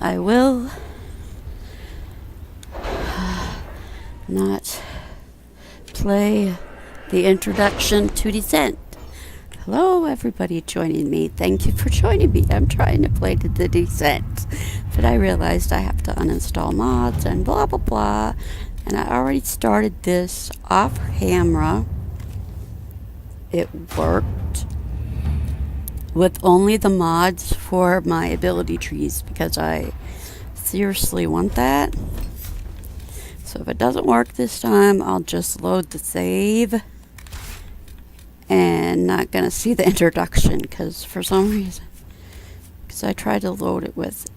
I will not play the introduction to DECSENT. Hello, everybody joining me. Thank you for joining me. I'm trying to play the DECSENT, but I realized I have to uninstall mods and blah blah blah. And I already started this off camera. It worked with only the mods for my ability trees because I seriously want that. So if it doesn't work this time, I'll just load the save and not gonna see the introduction because for some reason, because I tried to load it with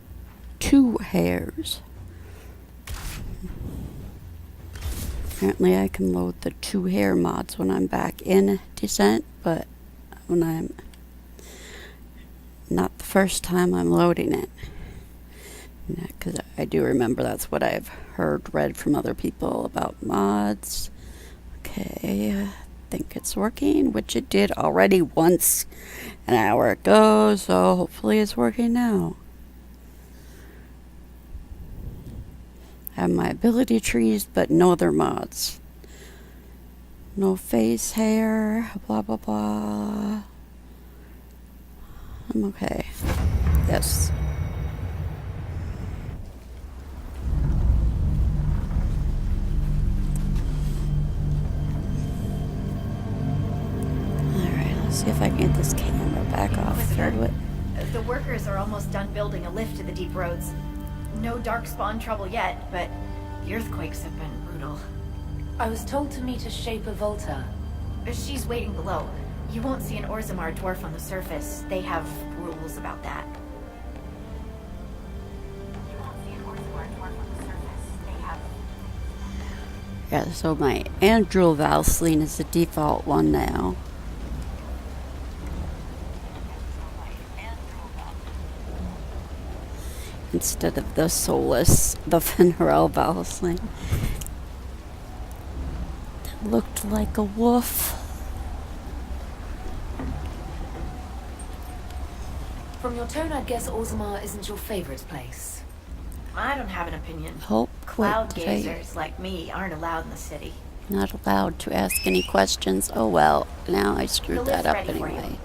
2 hairs. Apparently I can load the 2 hair mods when I'm back in DECSENT, but when I'm not the first time I'm loading it. Because I do remember that's what I've read from other people about mods. Okay, I think it's working, which it did already once an hour ago, so hopefully it's working now. I have my ability trees, but no other mods. No face hair, blah blah blah. I'm okay. Yes. See if I can get this camera back off. The workers are almost done building a lift to the deep roads. No darkspawn trouble yet, but the earthquakes have been brutal. I was told to meet a Shaper Volta. She's waiting below. You won't see an Orzammar dwarf on the surface. They have rules about that. You won't see an Orzammar dwarf on the surface. They have... Yeah, so my Andrew Valsline is the default one now. Instead of the soulless, the Fenrirel Valsline. That looked like a wolf. From your tone, I'd guess Orzammar isn't your favorite place. I don't have an opinion. Hope Cloud gazers like me aren't allowed in the city. Not allowed to ask any questions. Oh well, now I screwed that up anyway.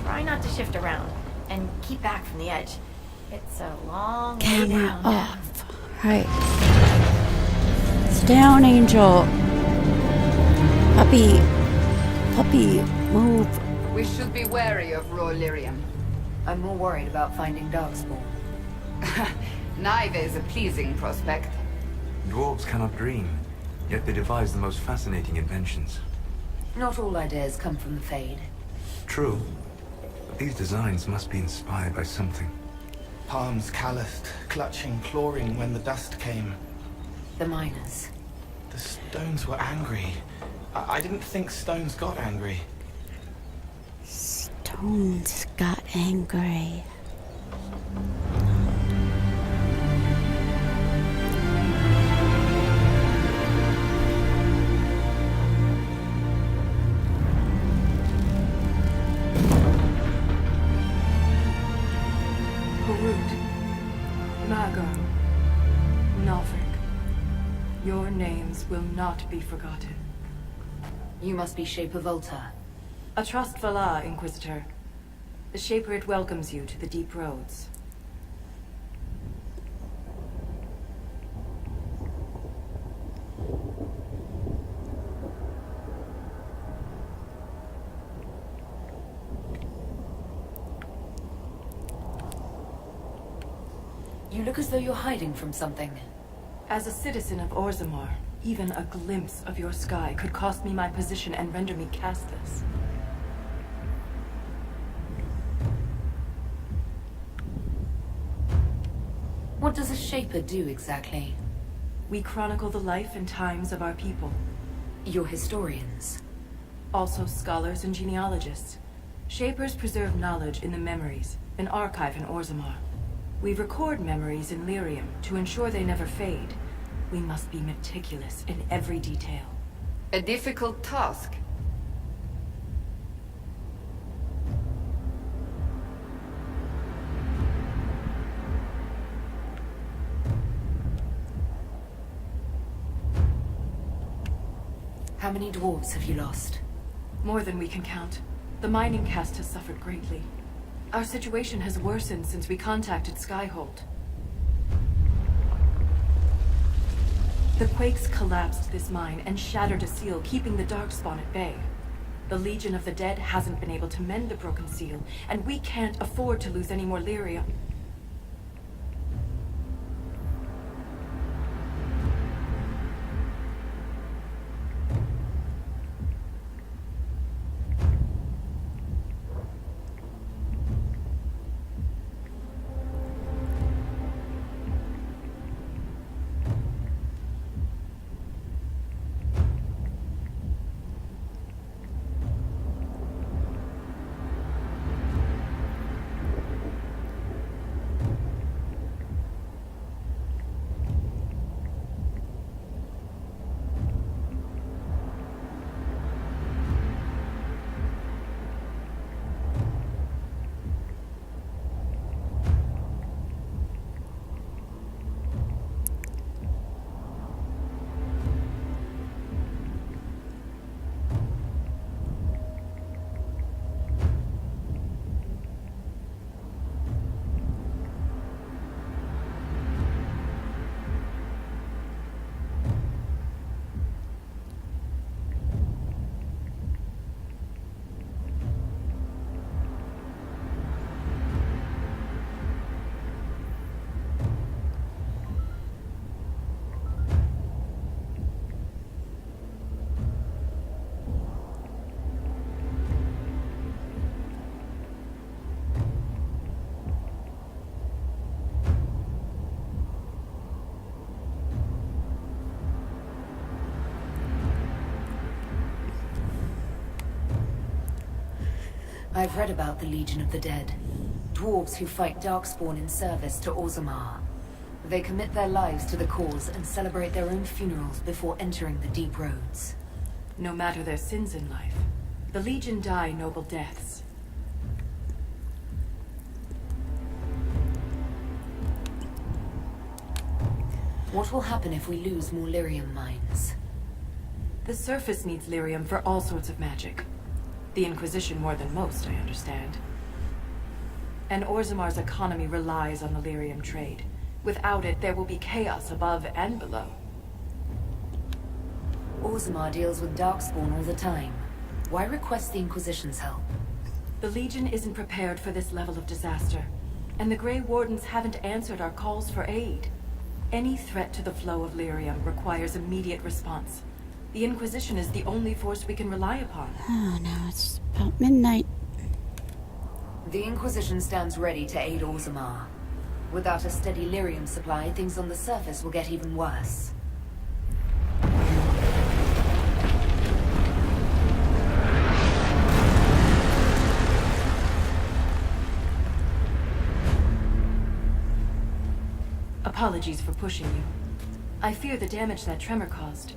Try not to shift around and keep back from the edge. It's a long way Camera down. off. Right. It's down, Angel. Puppy, move. We should be wary of raw lyrium. I'm more worried about finding Darkspawn. Neither is a pleasing prospect. Dwarves cannot dream, yet they devise the most fascinating inventions. Not all ideas come from the Fade. True, but these designs must be inspired by something. Palms calloused, clutching, clawing when the dust came. The miners. The stones were angry. I didn't think stones got angry. Stones got angry. Mago, Nalfric, your names will not be forgotten. You must be Shaper Volta. A trust Valar, Inquisitor. The Shaper it welcomes you to the deep roads. You look as though you're hiding from something. As a citizen of Orzammar, even a glimpse of your sky could cost me my position and render me castless. What does a Shaper do exactly? We chronicle the life and times of our people. You're historians. Also scholars and genealogists. Shapers preserve knowledge in the memories, an archive in Orzammar. We record memories in lyrium to ensure they never fade. We must be meticulous in every detail. A difficult task. How many dwarves have you lost? More than we can count. The mining caste has suffered greatly. Our situation has worsened since we contacted Skyhold. The quakes collapsed this mine and shattered a seal, keeping the Darkspawn at bay. The Legion of the Dead hasn't been able to mend the broken seal, and we can't afford to lose any more lyrium. I've read about the Legion of the Dead. Dwarves who fight Darkspawn in service to Orzammar. They commit their lives to the cause and celebrate their own funerals before entering the deep roads. No matter their sins in life, the Legion die noble deaths. What will happen if we lose more lyrium mines? The surface needs lyrium for all sorts of magic. The Inquisition more than most, I understand. And Orzammar's economy relies on the lyrium trade. Without it, there will be chaos above and below. Orzammar deals with Darkspawn all the time. Why request the Inquisition's help? The Legion isn't prepared for this level of disaster, and the Grey Wardens haven't answered our calls for aid. Any threat to the flow of lyrium requires immediate response. The Inquisition is the only force we can rely upon. Oh, now it's about midnight. The Inquisition stands ready to aid Orzammar. Without a steady lyrium supply, things on the surface will get even worse. Apologies for pushing you. I fear the damage that tremor caused.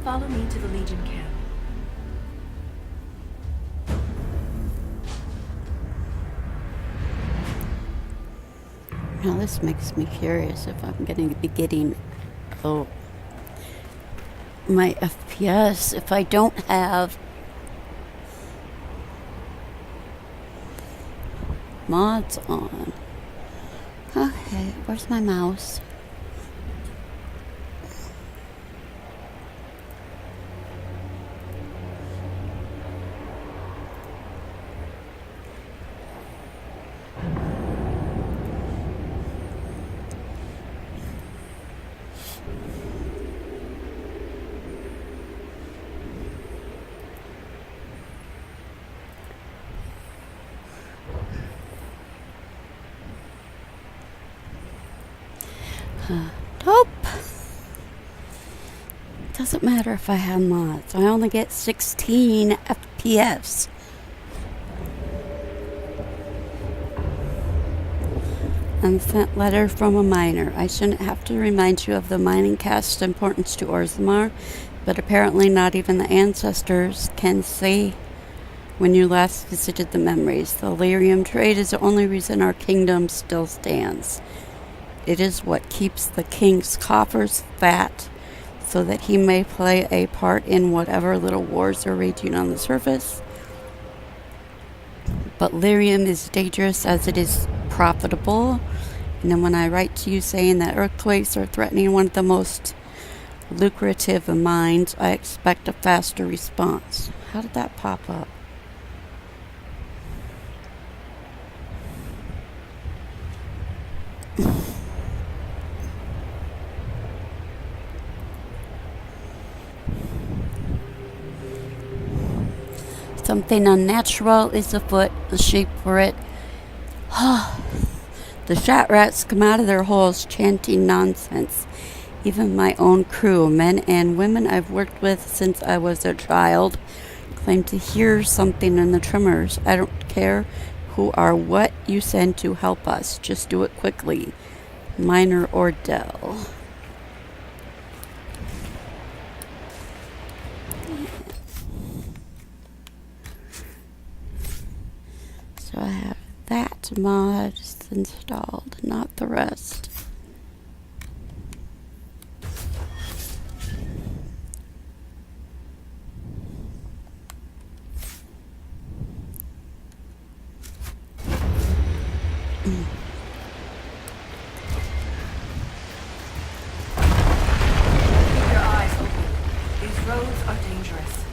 Follow me to the Legion camp. Now this makes me curious if I'm going to be getting my FPS if I don't have mods on. Okay, where's my mouse? Nope. Doesn't matter if I have mods. I only get 16 FPS. Unsent letter from a miner. I shouldn't have to remind you of the mining cast's importance to Orzammar, but apparently not even the ancestors can say when you last visited the memories. The lyrium trade is the only reason our kingdom still stands. It is what keeps the king's coffers fat, so that he may play a part in whatever little wars are raging on the surface. But lyrium is dangerous as it is profitable. And then when I write to you saying that earthquakes are threatening one of the most lucrative mines, I expect a faster response. How did that pop up? Something unnatural is afoot. The sheep for it. The shot rats come out of their holes chanting nonsense. Even my own crew, men and women I've worked with since I was a child, claim to hear something in the tremors. I don't care who or what you send to help us. Just do it quickly. Miner or Dell. So I have that mod installed, not the rest. Keep your eyes open. These roads are dangerous.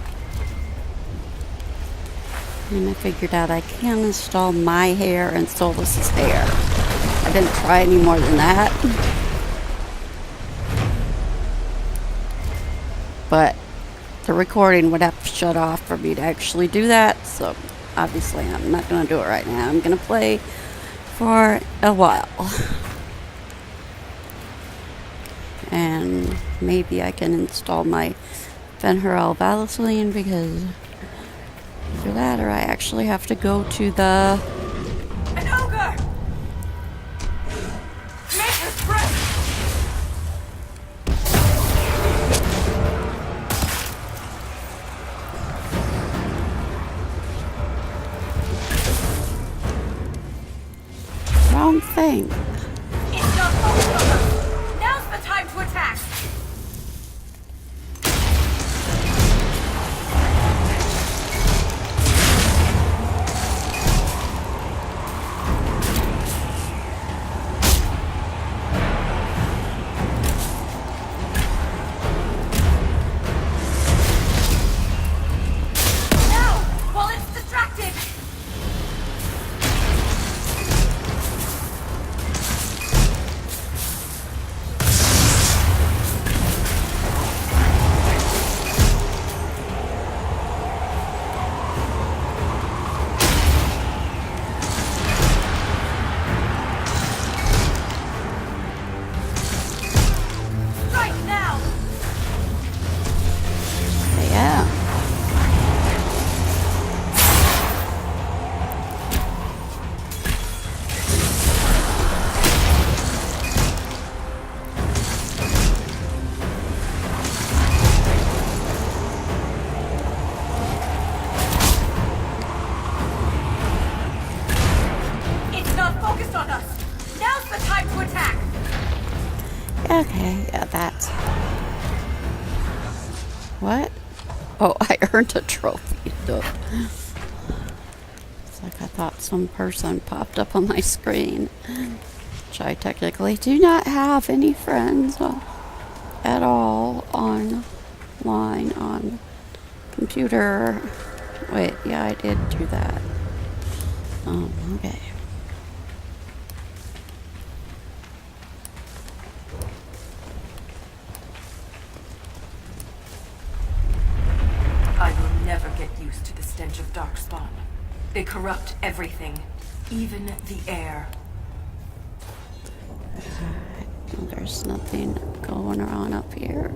And I figured out I can install my hair and Solus's hair. I didn't try any more than that. But the recording would have to shut off for me to actually do that. So obviously I'm not going to do it right now. I'm going to play for a while. And maybe I can install my Fenherel Vaseline because for that, or I actually have to go to the... An ogre! Make us break! Wrong thing. It's not focused on us! Now's the time to attack! Okay, yeah, that's... What? Oh, I earned a trophy. Duh. It's like I thought some person popped up on my screen. Which I technically do not have any friends at all online on computer. Wait, yeah, I did do that. Okay. I will never get used to the stench of Darkspawn. They corrupt everything, even the air. There's nothing going on up here.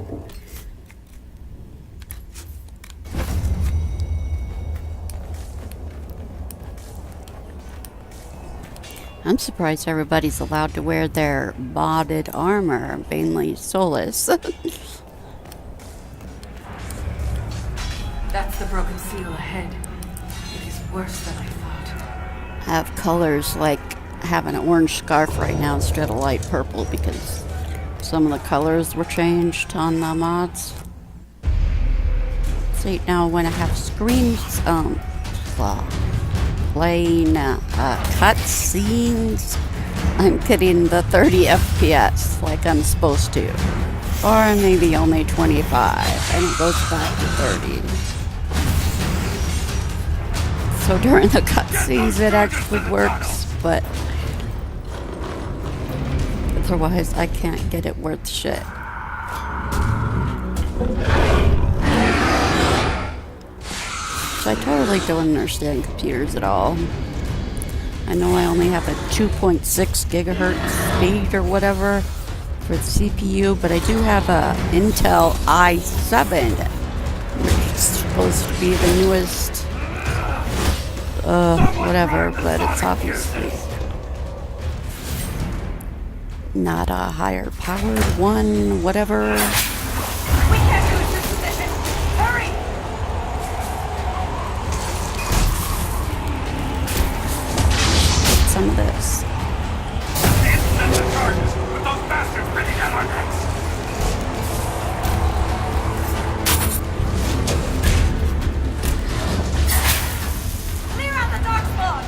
I'm surprised everybody's allowed to wear their modded armor, mainly Solus. That's the broken seal ahead. It is worse than I thought. I have colors like having an orange scarf right now instead of light purple because some of the colors were changed on the mods. See, now when I have screens, playing cut scenes, I'm getting the 30 FPS like I'm supposed to. Or maybe only 25, and it goes back to 30. So during the cutscenes it actually works, but otherwise I can't get it worth shit. So I totally don't understand computers at all. I know I only have a 2.6 gigahertz speed or whatever for the CPU, but I do have a Intel i7, which is supposed to be the newest whatever, but it's obviously not a higher powered one, whatever. We can't lose this position! Hurry! Some of this. Instant the charges with those bastards breathing down our necks! Clear out the dark spawn!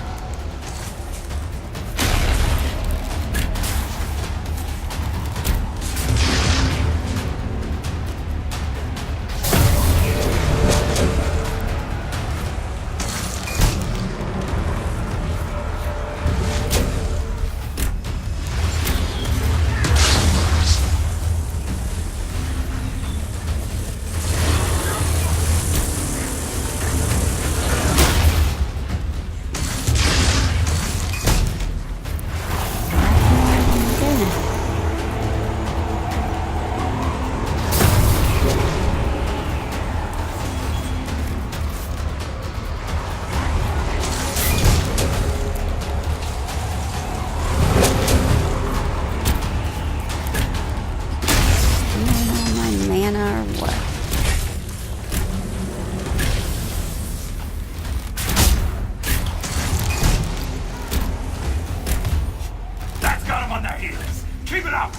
Keep it up!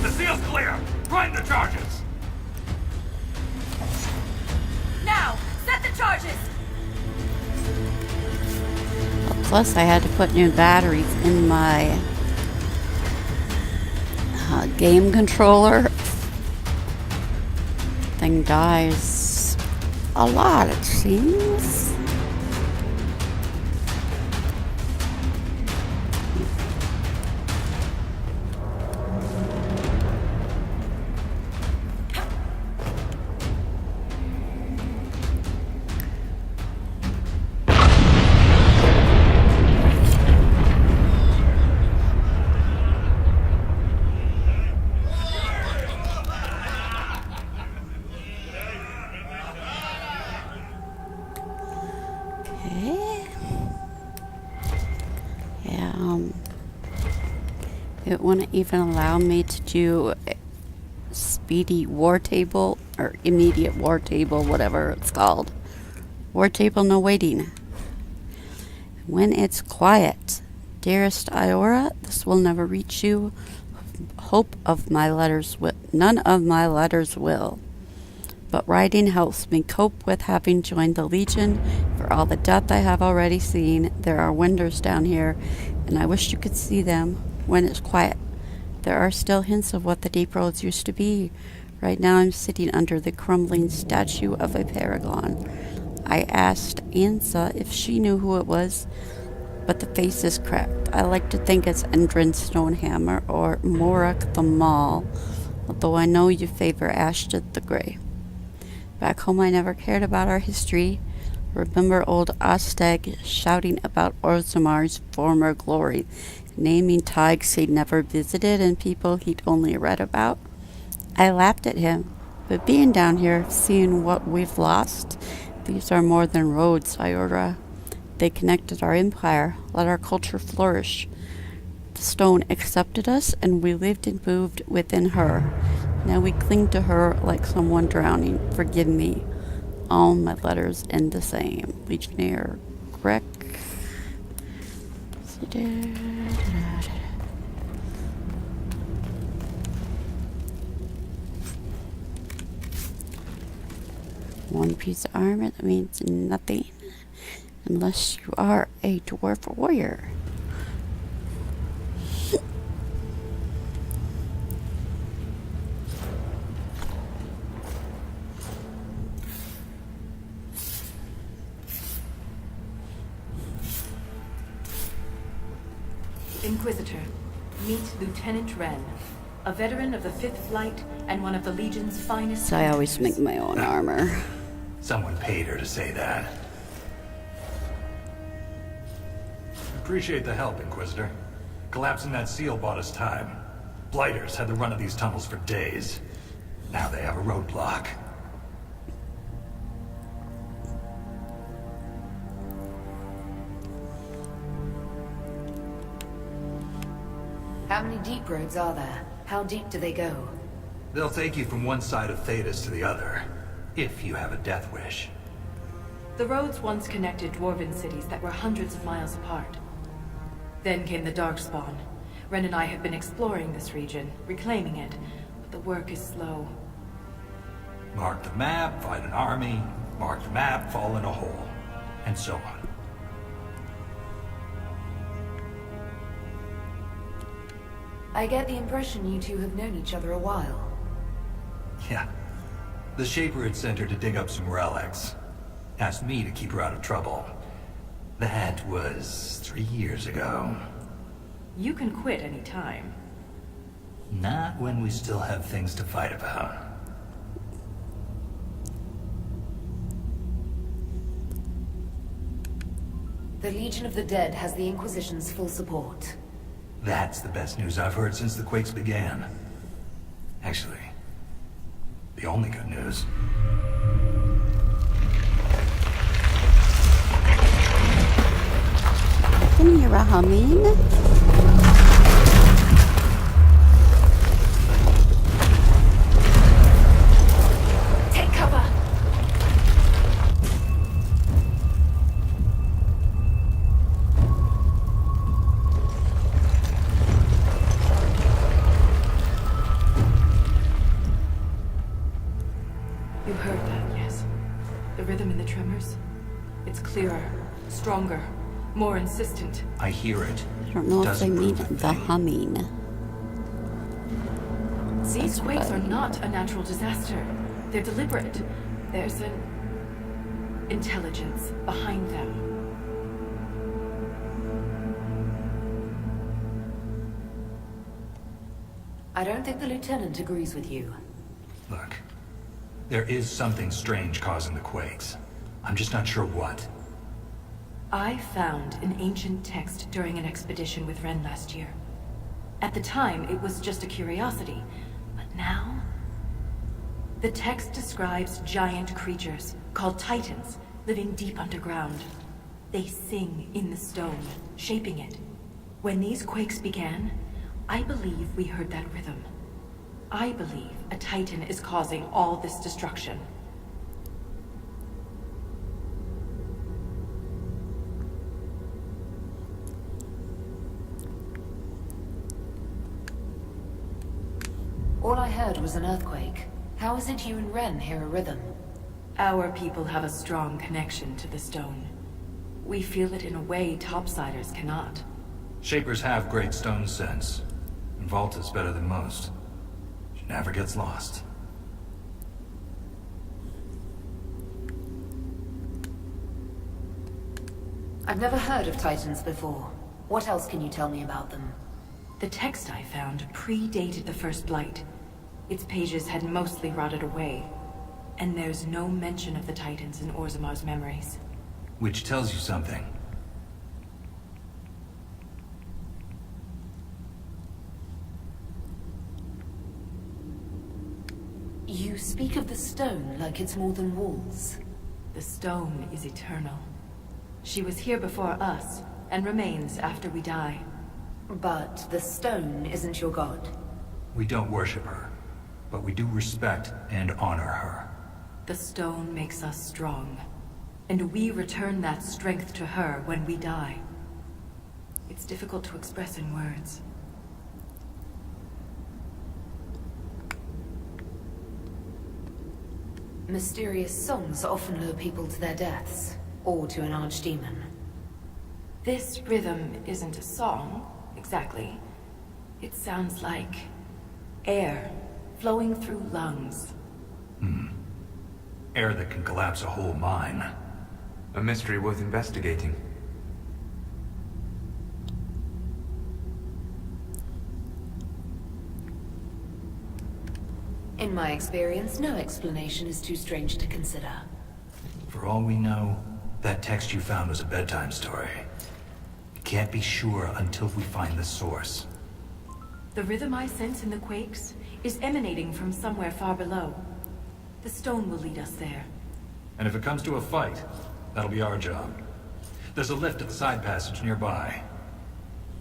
The seal's clear! Grind the charges! Now, set the charges! Plus, I had to put new batteries in my game controller. Thing dies a lot, it seems. It wouldn't even allow me to do speedy war table or immediate war table, whatever it's called. War table, no waiting. When it's quiet, dearest Iora, this will never reach you. Hope of my letters none of my letters will. But writing helps me cope with having joined the Legion. For all the death I have already seen, there are windows down here, and I wish you could see them. When it's quiet, there are still hints of what the deep roads used to be. Right now I'm sitting under the crumbling statue of a paragon. I asked Ansa if she knew who it was, but the face is cracked. I like to think it's Endrin Stonehammer or Morak the Maul, although I know you favor Ashton the Grey. Back home I never cared about our history. Remember old Osteg shouting about Orzamar's former glory, naming Tigers he'd never visited and people he'd only read about? I laughed at him, but being down here, seeing what we've lost, these are more than roads, Iora. They connected our empire, let our culture flourish. The stone accepted us, and we lived and moved within her. Now we cling to her like someone drowning. Forgive me. All my letters end the same. Legionnaire Greg. One piece of armor, that means nothing unless you are a dwarf warrior. Inquisitor, meet Lieutenant Wren, a veteran of the 5th Flight and one of the Legion's finest. So I always make my own armor. Someone paid her to say that. Appreciate the help, Inquisitor. Collapsing that seal bought us time. Blighters had the run of these tunnels for days. Now they have a roadblock. How many deep roads are there? How deep do they go? They'll take you from one side of Thetis to the other, if you have a death wish. The roads once connected dwarven cities that were hundreds of miles apart. Then came the Darkspawn. Ren and I have been exploring this region, reclaiming it, but the work is slow. Mark the map, fight an army. Mark the map, fall in a hole. And so on. I get the impression you two have known each other a while. Yeah. The Shaper had sent her to dig up some relics. Asked me to keep her out of trouble. That was 3 years ago. You can quit any time. Not when we still have things to fight about. The Legion of the Dead has the Inquisition's full support. That's the best news I've heard since the Quakes began. Actually, the only good news. I can hear a humming. Take cover! You heard that, yes? The rhythm in the tremors? It's clearer, stronger, more insistent. I hear it. I don't know if they Doesn't mean prove a the thing. humming. These quakes are not a natural disaster. They're deliberate. There's an intelligence behind them. I don't think the Lieutenant agrees with you. Look, there is something strange causing the quakes. I'm just not sure what. I found an ancient text during an expedition with Ren last year. At the time, it was just a curiosity, but now? The text describes giant creatures, called Titans, living deep underground. They sing in the stone, shaping it. When these quakes began, I believe we heard that rhythm. I believe a Titan is causing all this destruction. All I heard was an earthquake. How is it you and Ren hear a rhythm? Our people have a strong connection to the stone. We feel it in a way topsiders cannot. Shapers have great stone sense. And Vault is better than most. She never gets lost. I've never heard of Titans before. What else can you tell me about them? The text I found predated the First Blight. Its pages had mostly rotted away. And there's no mention of the Titans in Orzamar's memories. Which tells you something. You speak of the stone like it's more than walls. The stone is eternal. She was here before us, and remains after we die. But the stone isn't your god. We don't worship her, but we do respect and honor her. The stone makes us strong, and we return that strength to her when we die. It's difficult to express in words. Mysterious songs often lure people to their deaths, or to an archdemon. This rhythm isn't a song, exactly. It sounds like air flowing through lungs. Air that can collapse a whole mine. A mystery worth investigating. In my experience, no explanation is too strange to consider. For all we know, that text you found was a bedtime story. We can't be sure until we find the source. The rhythm I sense in the quakes is emanating from somewhere far below. The stone will lead us there. And if it comes to a fight, that'll be our job. There's a lift at the side passage nearby.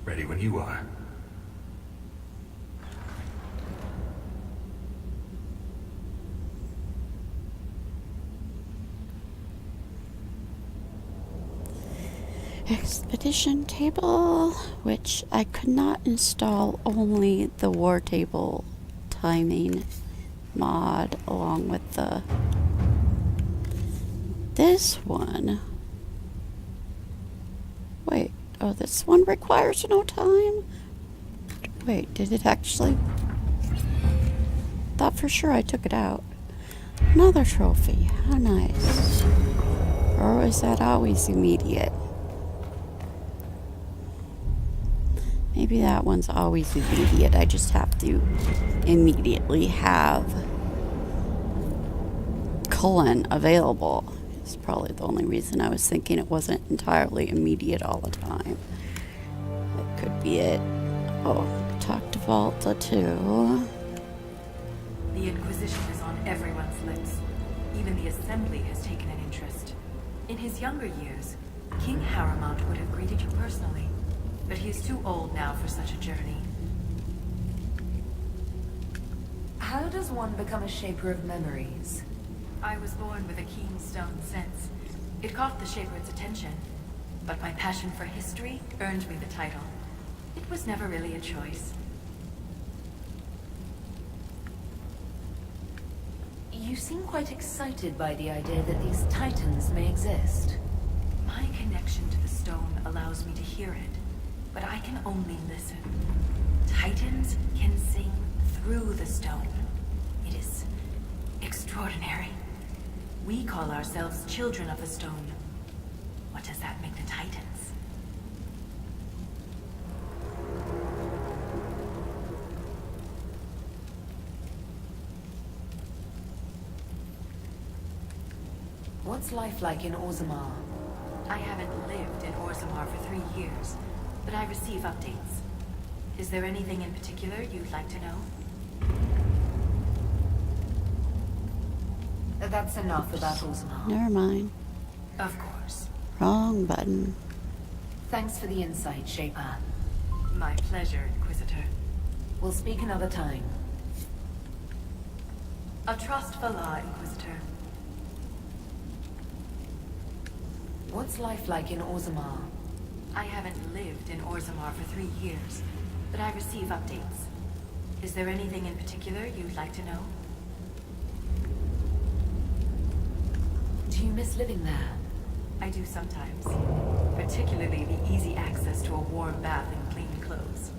Ready when you are. Expedition table, which I could not install, only the war table timing mod along with this one. Wait, oh, this one requires no time? Wait, did it actually? Thought for sure I took it out. Another trophy, how nice. Or is that always immediate? Maybe that one's always immediate. I just have to immediately have Cullen available. It's probably the only reason I was thinking it wasn't entirely immediate all the time. That could be it. Oh, talk to Volta too. The Inquisition is on everyone's lips. Even the Assembly has taken an interest. In his younger years, King Harrowmont would have greeted you personally. But he is too old now for such a journey. How does one become a shaper of memories? I was born with a keen stone sense. It caught the Shaper's attention. But my passion for history earned me the title. It was never really a choice. You seem quite excited by the idea that these titans may exist. My connection to the stone allows me to hear it. But I can only listen. Titans can sing through the stone. It is extraordinary. We call ourselves children of the stone. What does that make the Titans? What's life like in Orzammar? I haven't lived in Orzammar for 3 years. But I receive updates. Is there anything in particular you'd like to know? That's enough about Orzammar. Never mind. Of course. Wrong button. Thanks for the insight, Shaper. My pleasure, Inquisitor. We'll speak another time. A trust for law, Inquisitor. What's life like in Orzammar? I haven't lived in Orzammar for 3 years, but I receive updates. Is there anything in particular you'd like to know? Do you miss living there? I do sometimes. Particularly the easy access to a warm bath and clean clothes.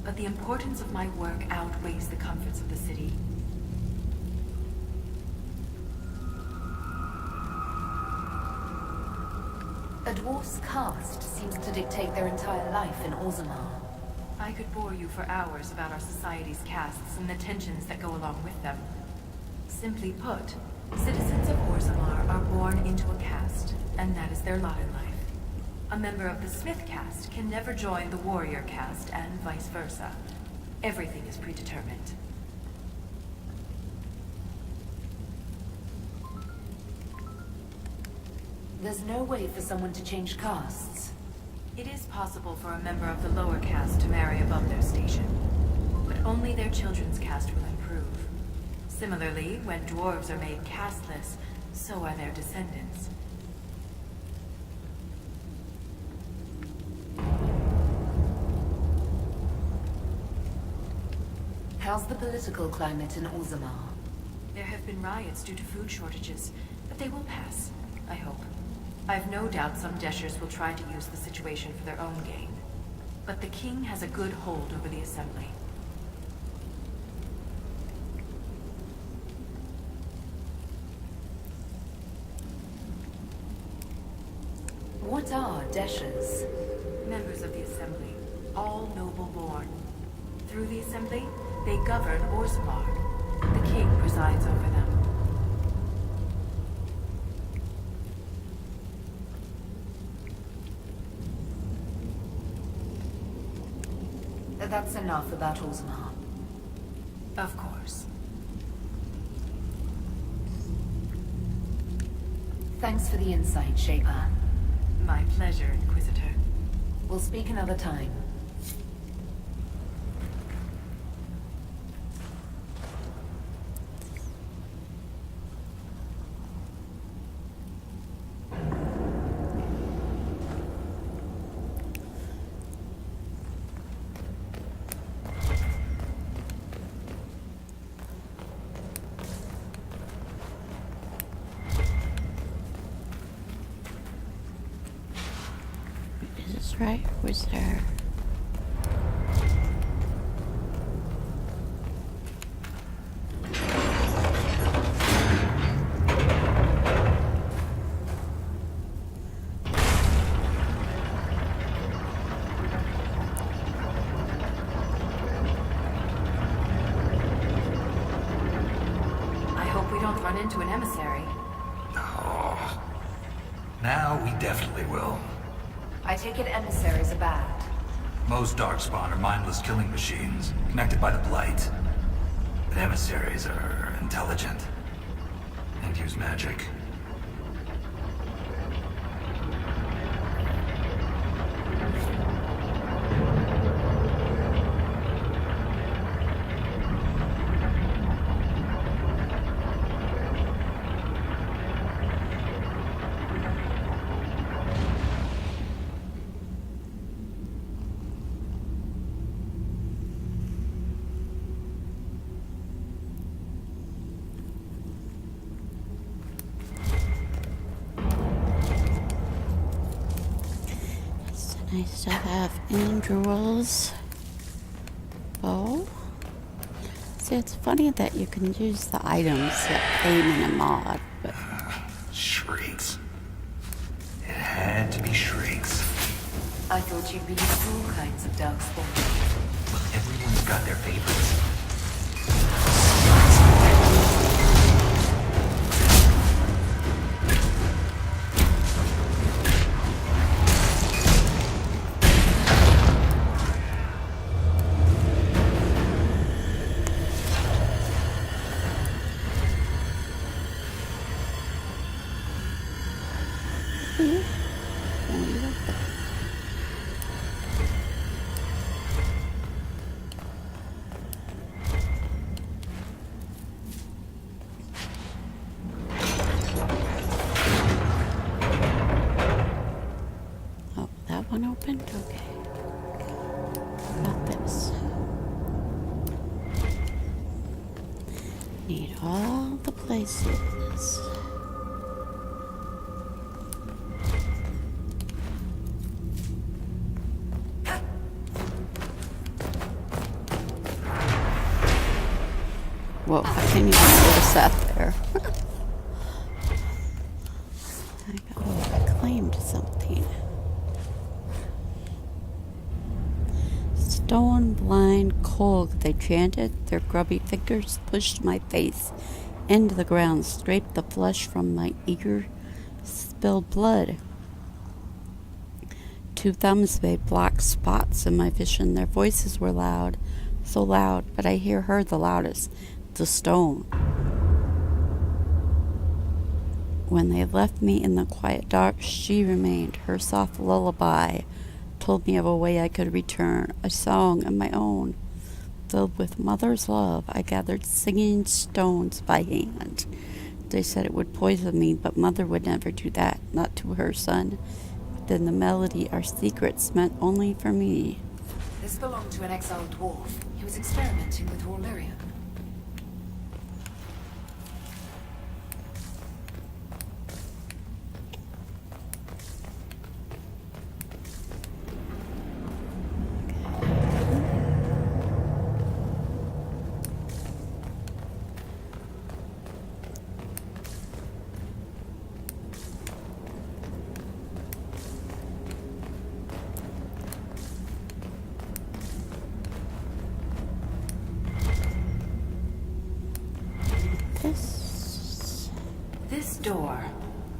But the importance of my work outweighs the comforts of the city. A dwarf's caste seems to dictate their entire life in Orzammar. I could bore you for hours about our society's castes and the tensions that go along with them. Simply put, citizens of Orzammar are born into a caste, and that is their lot in life. A member of the Smith caste can never join the warrior caste, and vice versa. Everything is predetermined. There's no way for someone to change castes. It is possible for a member of the lower caste to marry above their station, but only their children's caste will improve. Similarly, when dwarves are made casteless, so are their descendants. How's the political climate in Orzammar? There have been riots due to food shortages, but they will pass, I hope. I've no doubt some Deshers will try to use the situation for their own gain. But the king has a good hold over the assembly. What are Deshers? Members of the assembly, all noble-born. Through the assembly, they govern Orzammar. The king presides over them. That's enough about Orzammar. Of course. Thanks for the insight, Shaper. My pleasure, Inquisitor. We'll speak another time. Is this right? Was there? I hope we don't run into an emissary. Oh. Now we definitely will. I take it emissaries are bad. Most Darkspawn are mindless killing machines, connected by the Blight. But emissaries are intelligent. And use magic. Nice to have Andrew's bow. See, it's funny that you can use the items that came in a mod, but Shrieks. It had to be shrieks. I thought you'd be used to all kinds of darkspawn. Everyone's got their favorites. oh, that one opened? Okay. Got this. Need all the places. Whoa, I can't even notice that there. I claimed something. Stone blind cold, they chanted. Their grubby fingers pushed my face into the ground, scraped the flesh from my eager, spilled blood. Two thumbs made black spots in my vision. Their voices were loud, so loud, but I heard the loudest. The stone. When they left me in the quiet dark, she remained. Her soft lullaby told me of a way I could return, a song of my own. Filled with mother's love, I gathered singing stones by hand. They said it would poison me, but mother would never do that, not to her son. Then the melody, our secrets, meant only for me. This belonged to an exiled dwarf. He was experimenting with raw lyrium. This door.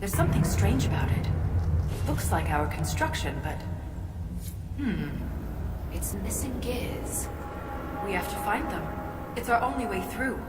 There's something strange about it. Looks like our construction, but... It's missing gears. we have to find them. It's our only way through.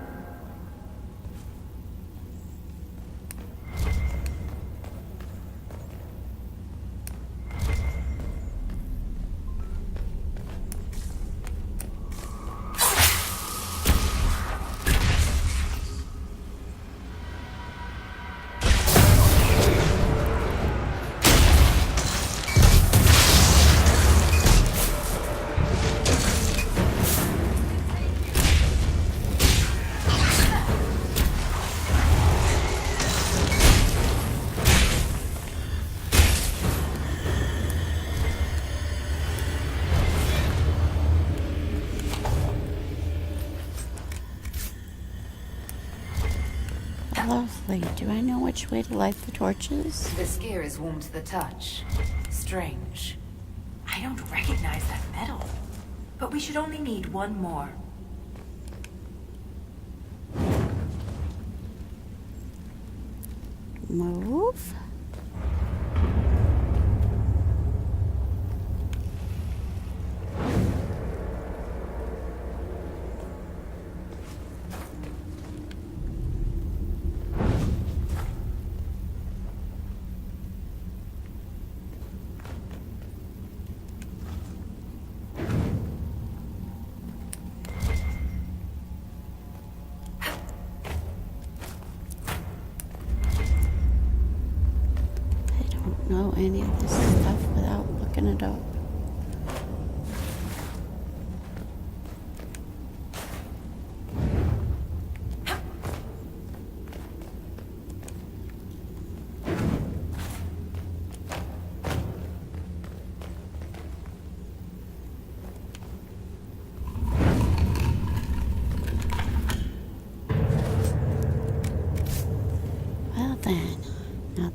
Lovely. Do I know which way to light the torches? This gear is warm to the touch. Strange. I don't recognize that metal. But we should only need one more. Move. Know any of this stuff without looking it up. Well then, nothing.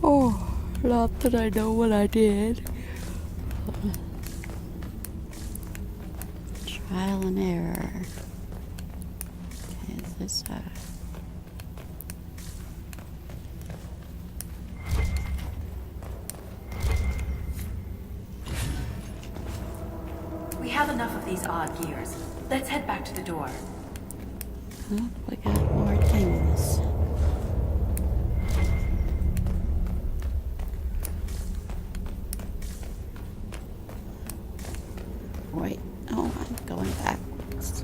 Oh, not that I know what I did. Trial and error. Okay, is this We have enough of these odd gears. Let's head back to the door. Oh, we got more things. Wait, oh, I'm going backwards.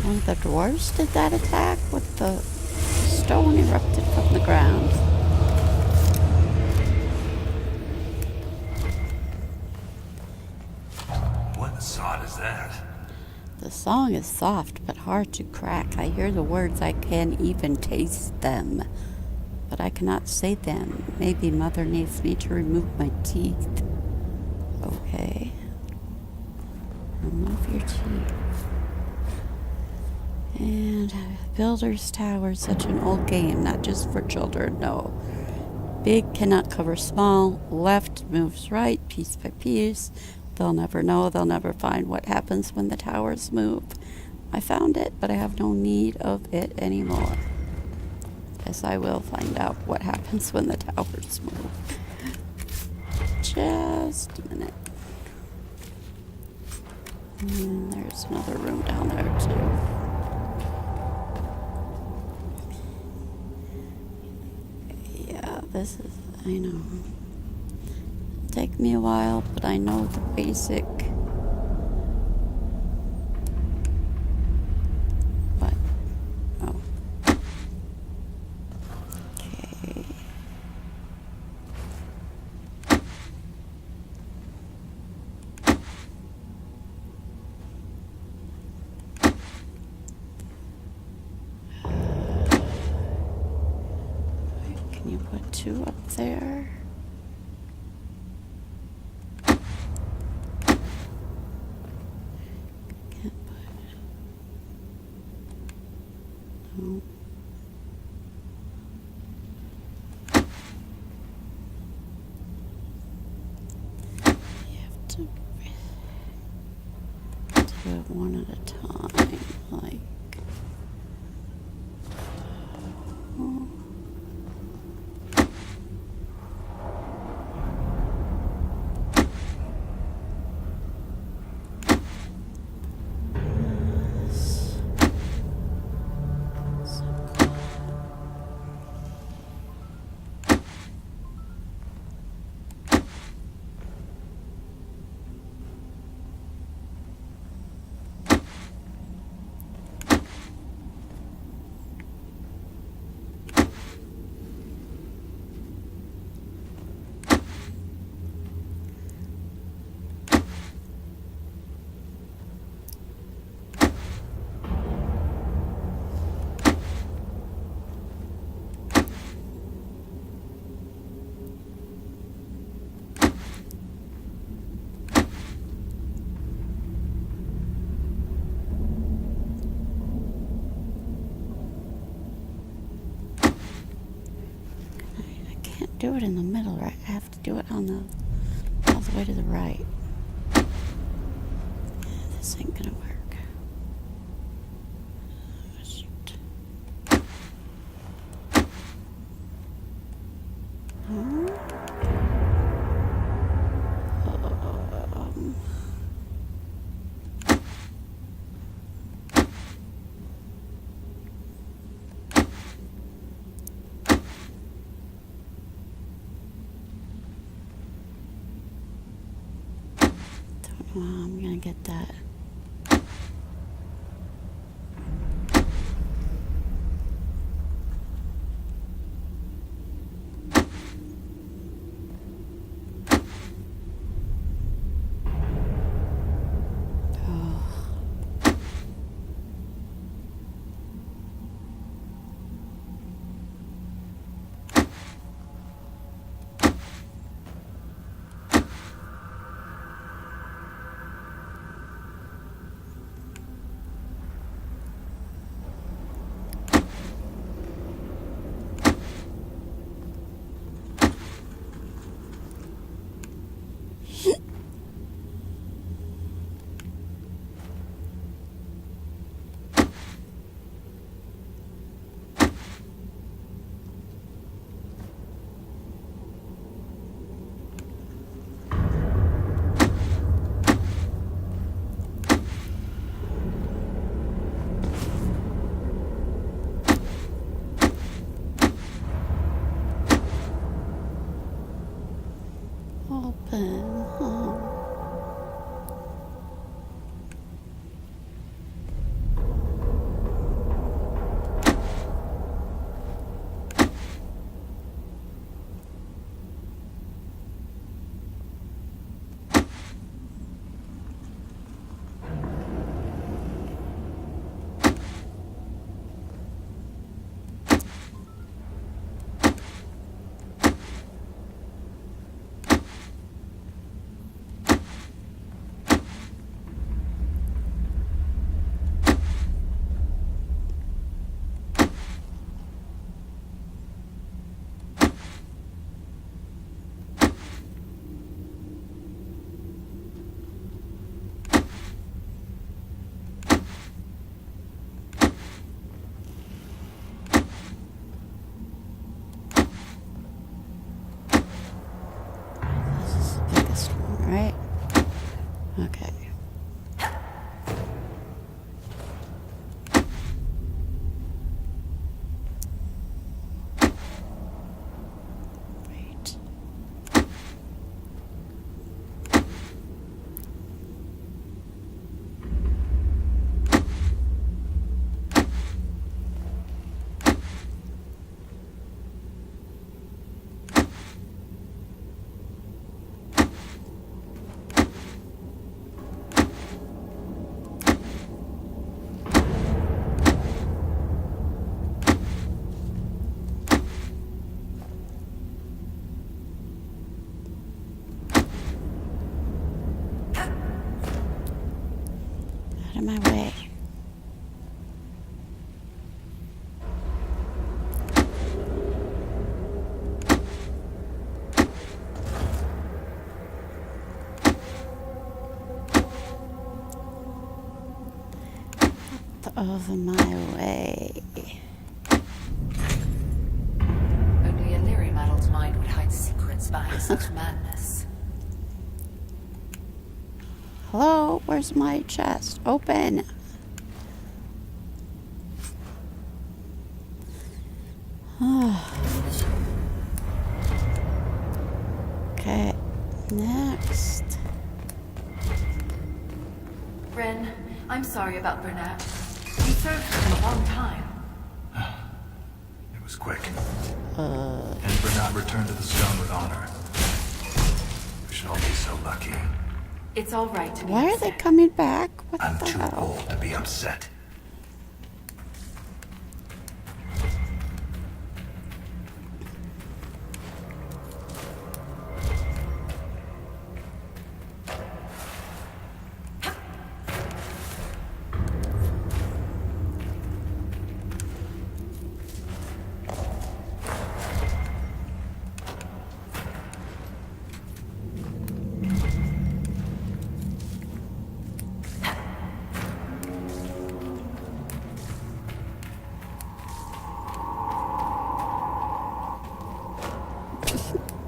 One of the dwarves did that attack with the stone erupted from the ground. What sod is that? The song is soft but hard to crack. I hear the words, I can even taste them, but I cannot say them. Maybe Mother needs me to remove my teeth. Okay. Remove your teeth. And Builder's Tower is such an old game, not just for children, no. Big cannot cover small, left moves right, piece by piece. They'll never know, they'll never find what happens when the towers move. I found it, but I have no need of it anymore. Guess I will find out what happens when the towers move. Just a minute. And there's another room down there too. This is, I know. Take me a while, but I know the basic. What? Oh. Okay. Can you put 2 up there? Can't put. No. You have to do it one at a time, like. Oh. Do it in the middle, right? I have to do it on the all the way to the right. This ain't gonna work. Shoot. I'm gonna get that. right? Okay. Wait. Out of my way. Out of my way. Only a lyrium-addled mind would hide secrets behind such madness. Hello? Where's my chest? Open. Okay. Next. Ren, I'm sorry about Bernat. We served him a long time. It was quick. And Bernat returned to the stone with honor. We should all be so lucky. It's all right to be Why are they upset. coming back? What I'm the too hell? old to be upset.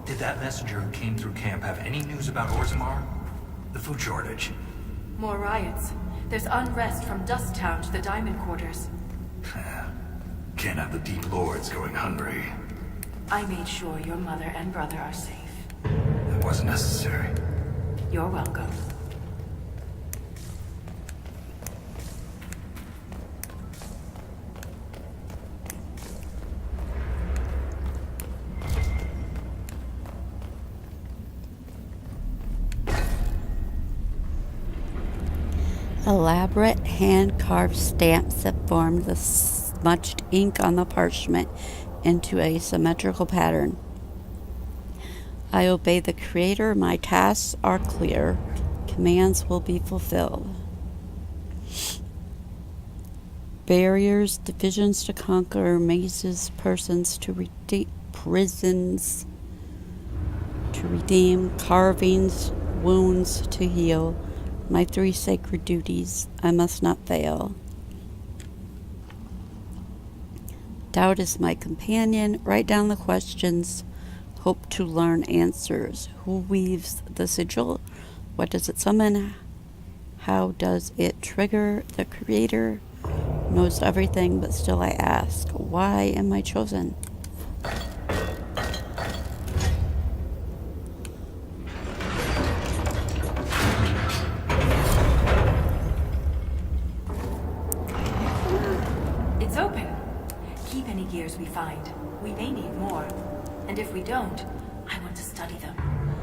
Did that messenger who came through camp have any news about Orzammar? The food shortage? More riots. There's unrest from Dust Town to the Diamond Quarters. Can't have the Deep Lords going hungry. I made sure your mother and brother are safe. It wasn't necessary. You're welcome. Elaborate hand-carved stamps that formed the smudged ink on the parchment into a symmetrical pattern. I obey the Creator. My tasks are clear. Commands will be fulfilled. Barriers, divisions to conquer, mazes, persons to redeem, prisons to redeem, carvings, wounds to heal. My 3 sacred duties, I must not fail. Doubt is my companion. Write down the questions. Hope to learn answers. Who weaves the sigil? What does it summon? How does it trigger? The Creator knows everything, but still I ask, why am I chosen? It's open. Keep any gears we find. We may need more. And if we don't, I want to study them.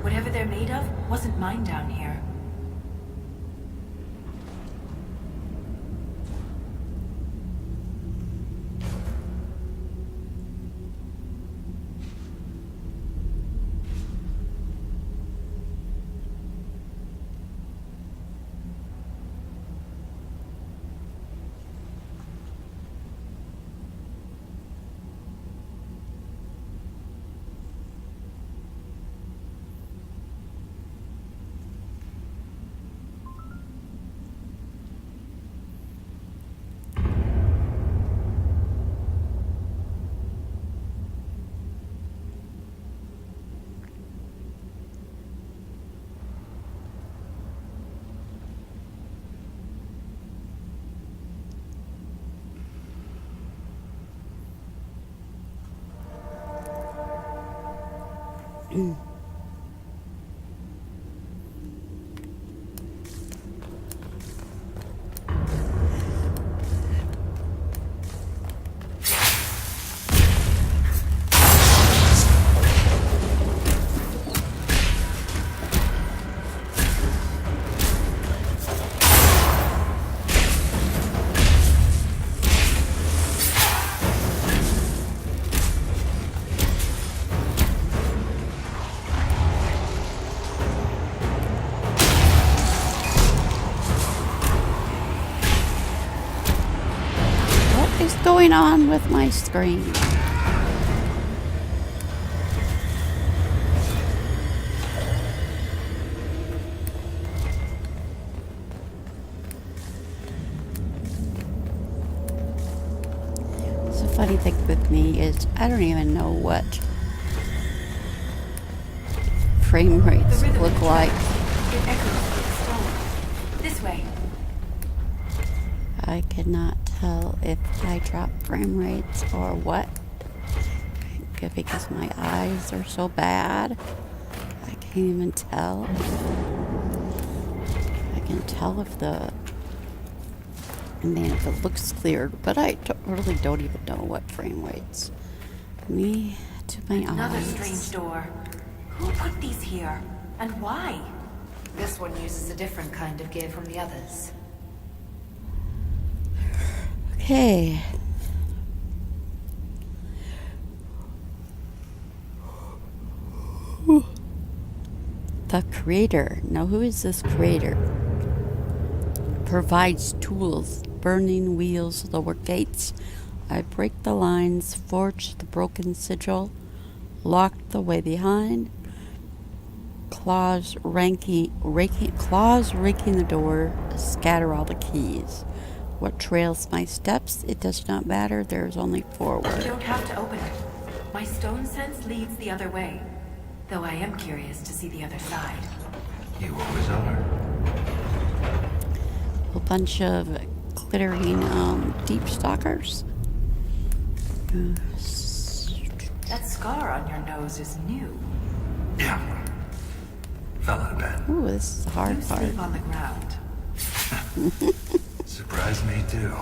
Whatever they're made of wasn't mine down here. What is going on with my screen? The funny thing with me is I don't even know what frame The rates rhythm look of the like. track, it echoes through the stone. This way. I cannot tell if I drop frame rates or what. Because my eyes are so bad. I can't even tell. I can tell if if it looks cleared, but I really don't even know what frame rates. Me to my Another eyes. strange door. Who put these here? And why? This one uses a different kind of gear from the others. Okay. The creator. Now, who is this creator? Provides tools, burning wheels, lower gates. I break the lines, forge the broken sigil, lock the way behind. Claws raking the door, scatter all the keys. What trails my steps? It does not matter. There is only You forward. don't have to open it. My stone sense leads the other way. Though I am curious to see the other side. You always are. A bunch of glittering deep stalkers. That scar on your nose is new. Yeah. Fell out of bed. Ooh, this is the hard You part. sleep on the ground. Surprised me too.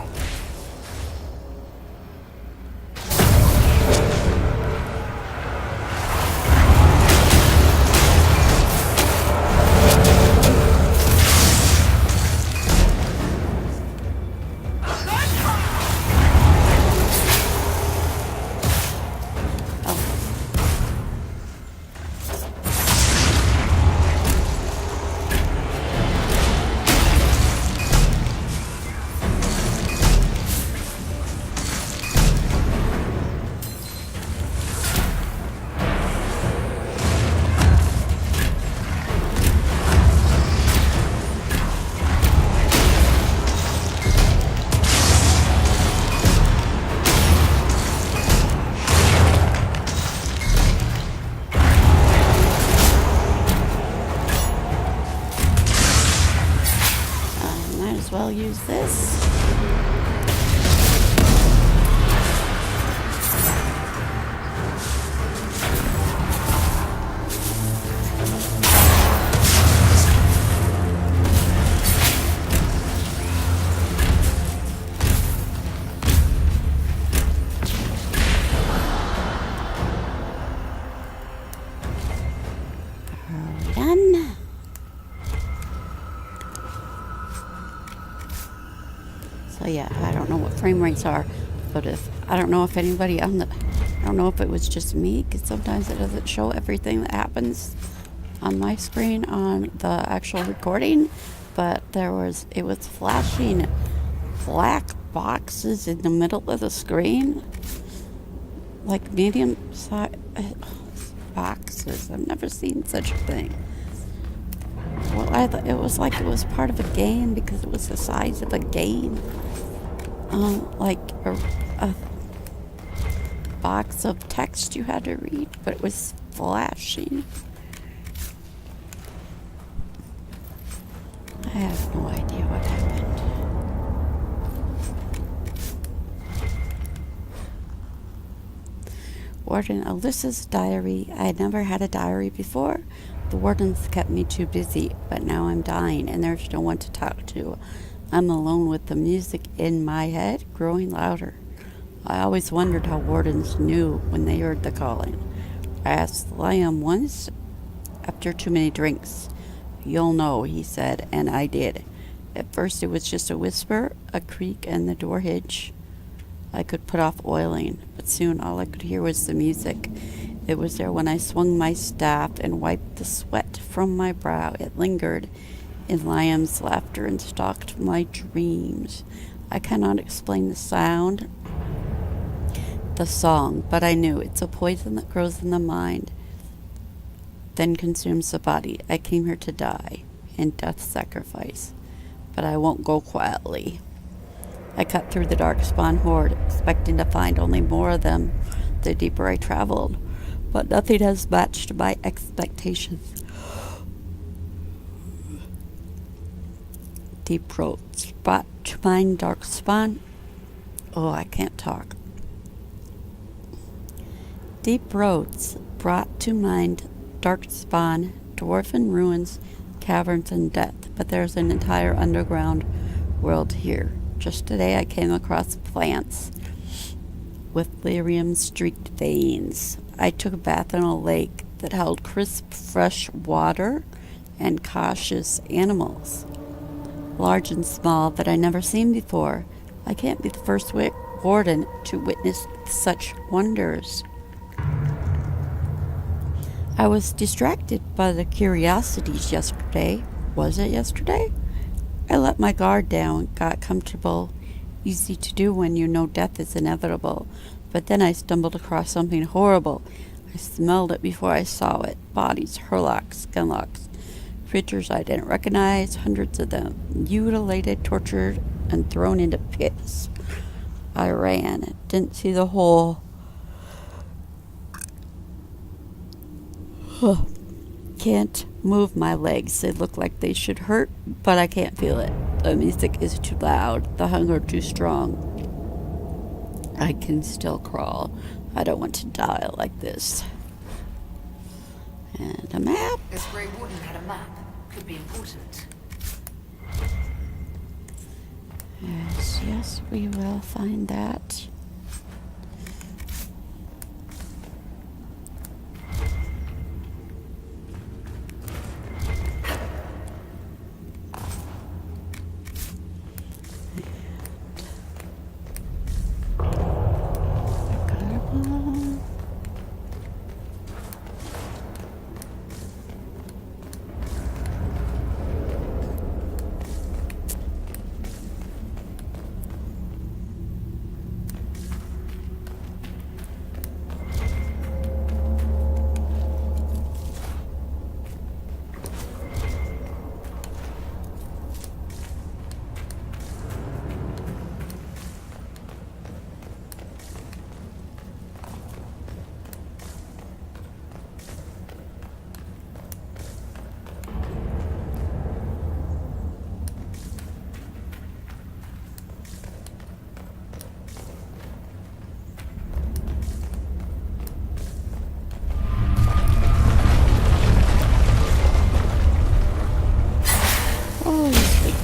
Might as well use this. Done. So yeah, I don't know what frame rates are, but I don't know if anybody I don't know if it was just me, because sometimes it doesn't show everything that happens on my screen on the actual recording, but it was flashing black boxes in the middle of the screen, like medium size boxes. I've never seen such a thing. Well, I thought it was like it was part of a game because it was the size of a game. Like a box of text you had to read, but it was flashing. I have no idea what happened. Warden Alyssa's diary. I had never had a diary before. The wardens kept me too busy, but now I'm dying and there's no one to talk to. I'm alone with the music in my head growing louder. I always wondered how wardens knew when they heard the calling. I asked Liam once after too many drinks. "You'll know," he said, and I did. At first it was just a whisper, a creak, and the door hinge. I could put off oiling, but soon all I could hear was the music. It was there when I swung my staff and wiped the sweat from my brow. It lingered in Liam's laughter and stalked my dreams. I cannot explain the sound, the song, but I knew it's a poison that grows in the mind, then consumes the body. I came here to die, in death sacrifice, but I won't go quietly. I cut through the darkspawn horde, expecting to find only more of them the deeper I traveled, but nothing has matched my expectations. Deep roads brought to mind darkspawn. Oh, I can't talk. Deep roads brought to mind darkspawn, dwarven ruins, caverns, and death, but there's an entire underground world here. Just today I came across plants with lyrium-streaked veins. I took a bath in a lake that held crisp, fresh water and cautious animals, large and small, that I never seen before. I can't be the first warden to witness such wonders. I was distracted by the curiosities yesterday. Was it yesterday? I let my guard down, got comfortable, easy to do when you know death is inevitable. But then I stumbled across something horrible. I smelled it before I saw it. Bodies, hurlocks, skinlocks, creatures I didn't recognize, hundreds of them, mutilated, tortured, and thrown into pits. I ran, didn't see the hole. Can't move my legs. They look like they should hurt, but I can't feel it. The music is too loud, the hunger too strong. I can still crawl. I don't want to die like this. And a map. This Grey Warden had a map. Could be important. Yes, we will find that.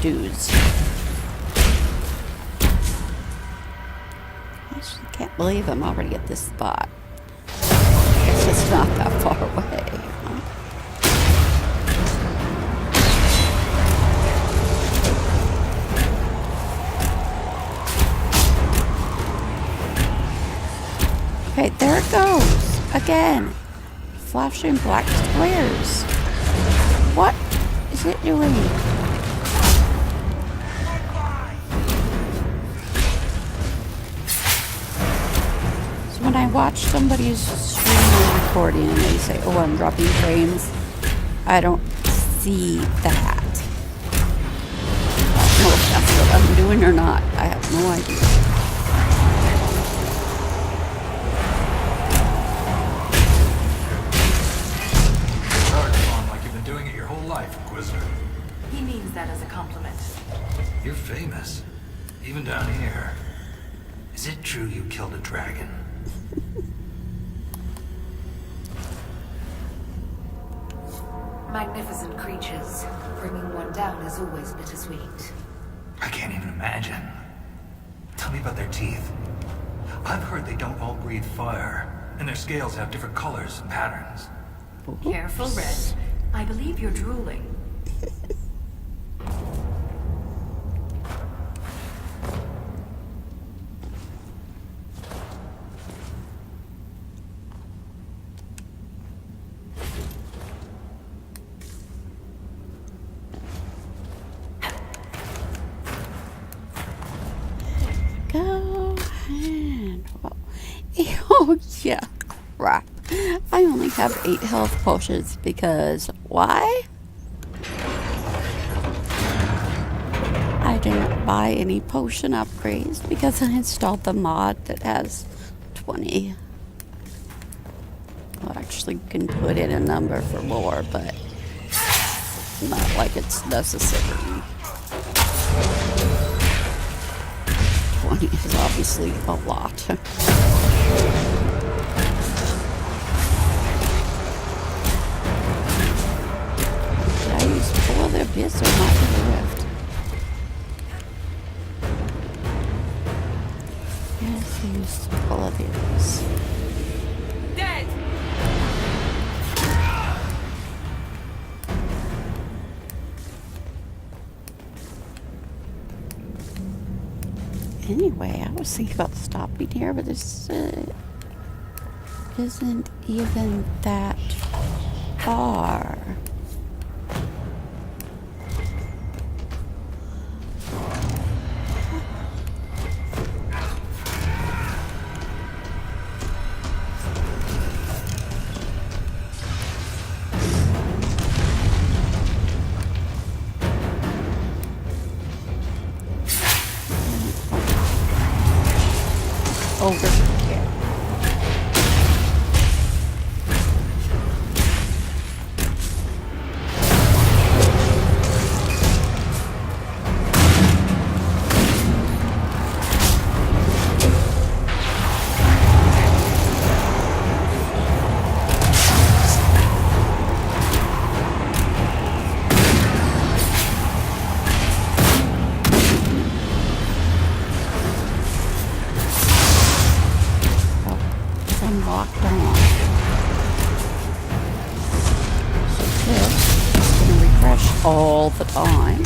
Dudes. I actually can't believe I'm already at this spot. It's just not that far away. Huh? Okay, there it goes. Again. Flashing black squares. What is it doing? When I watch somebody's stream or recording and they say, "Oh, I'm dropping frames," I don't see that. I don't know if that's what I'm doing or not. I have no idea. Like you've been doing it your whole life, Inquisitor. He means that as a compliment. You're famous, even down here. Is it true you killed a dragon? Magnificent creatures. Bringing one down is always bittersweet. I can't even imagine. Tell me about their teeth. I've heard they don't all breathe fire, and their scales have different colors and patterns. Careful, Red. I believe you're drooling. Go and oh yeah, crap. I only have 8 health potions because why? I didn't buy any potion upgrades because I installed the mod that has 20. Well, actually, you can put in a number for more, but not like it's necessary. 20 is obviously a lot. Did I use Full of the Abyss or not to the Rift? Yes, I used Full of the Abyss. Dead! Anyway, I was thinking about stopping here, but this isn't even that far. Over here. Locked on. So this is going to refresh all the time.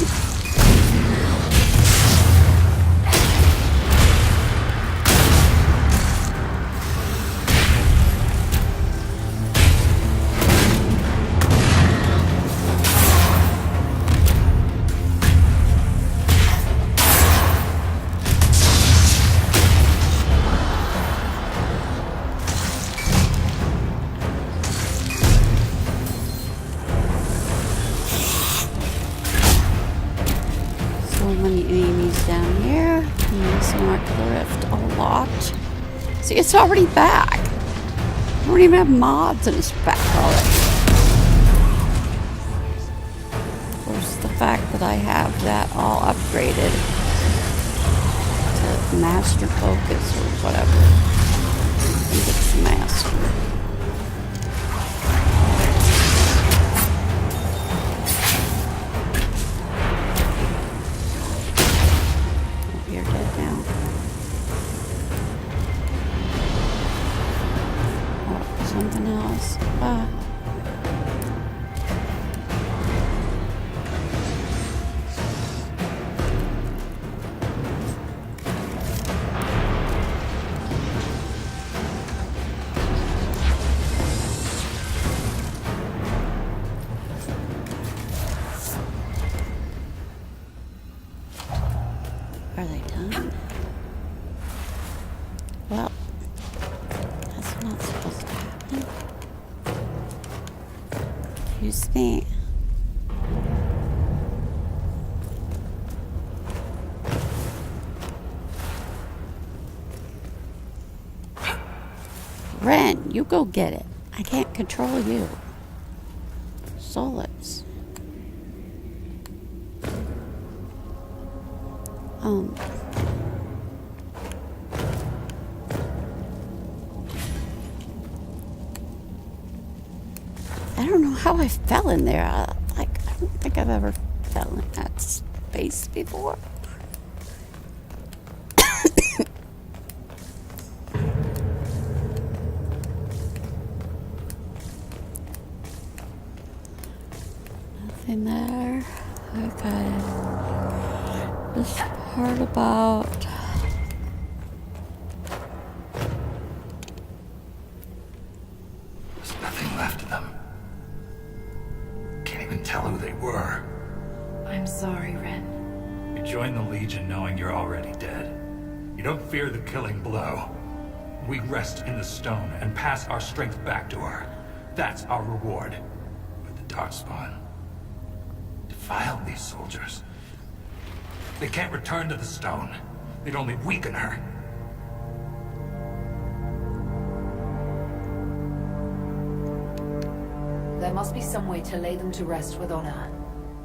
Many enemies down here. Let's mark the rift a lot. See, it's already back. I don't even have mods and it's back already. Of course, the fact that I have that all upgraded to Master Focus or whatever. I think it's Master. You're dead now. Oh, something else. Ah. Are they done? Well, that's not supposed to happen. Excuse me. Ren, you go get it. I can't control you. Solix. I don't know how I fell in there. I don't think I've ever fell in that space before. Nothing there. Okay. This part about... There's nothing left of them. Can't even tell who they were. I'm sorry, Ren. You join the Legion knowing you're already dead. You don't fear the killing blow. We rest in the stone and pass our strength back to her. That's our reward. But the Darkspawn defiled these soldiers. They can't return to the stone. They'd only weaken her. There must be some way to lay them to rest with honor.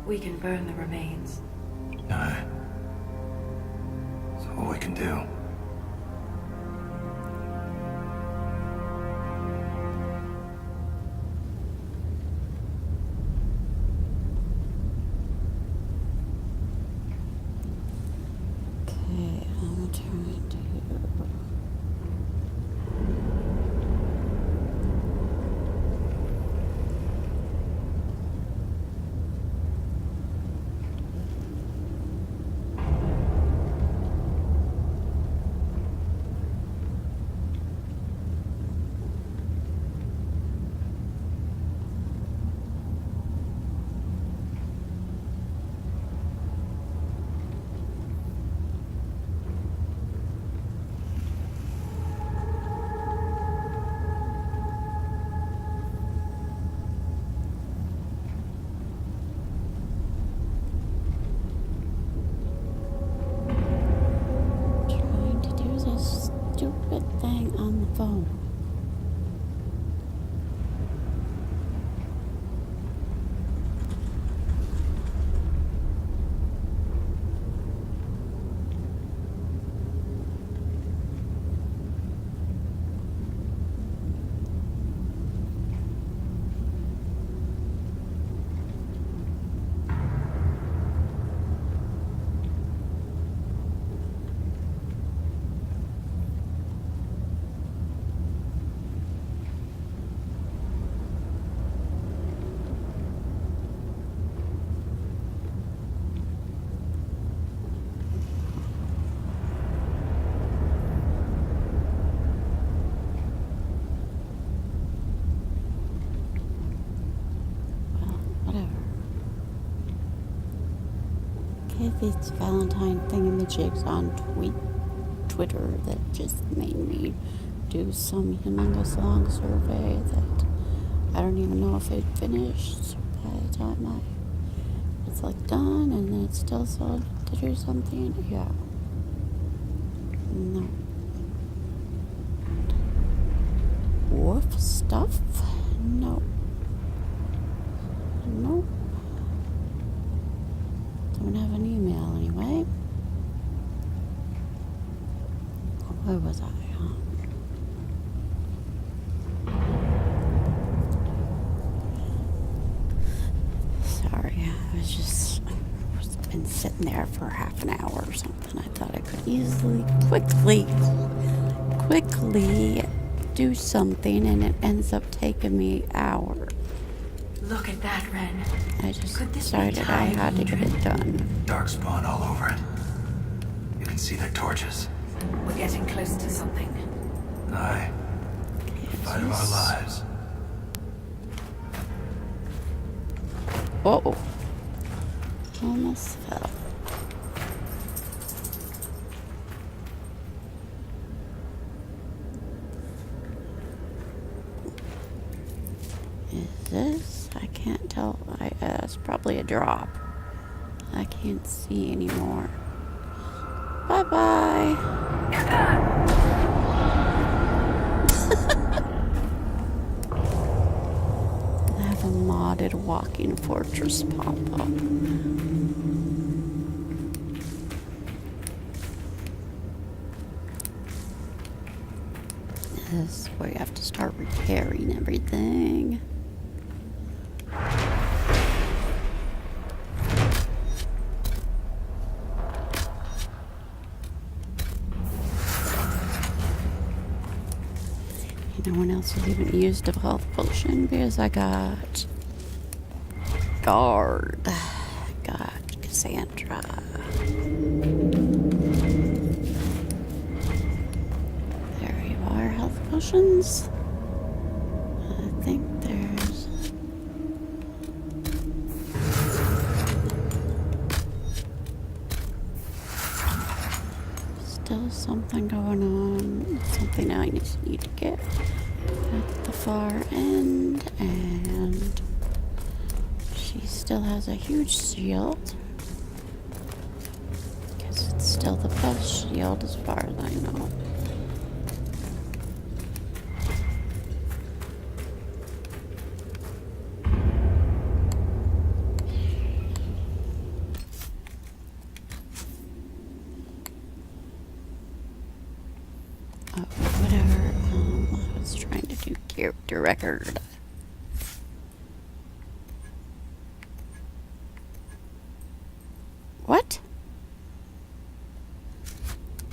We can burn the remains. Aye. That's all we can do. Okay, I'm trying to... trying to do this stupid thing on the phone. Whatever. Okay, these Valentine thingamajigs on Twitter that just made me do some humongous long survey that I don't even know if it finished by the time it's like done, and then it's still so to do something. Yeah. No. Wolf stuff? No. Nope. Don't have an email anyway. Where was I? Sorry, I was just been sitting there for half an hour or something. I thought I could easily, quickly do something, and it ends up taking me hours. Look at that, Ren. I just Could this be decided I had to get it done. Darkspawn all over it. You can see their torches. We're getting close to something. Aye. The fight of our lives. Whoa. Almost fell. Is this? I can't tell. It's probably a drop. I can't see anymore. Bye-bye. I have a modded walking fortress pop-up. This is where you have to start repairing everything. No one else has even used a health potion because I got guard. Got Cassandra. There you are, health potions. I think there's still something going on. Something I need to get at the far end, and she still has a huge shield. Guess it's still the best shield as far as I know. Whatever, I was trying to do character record. What?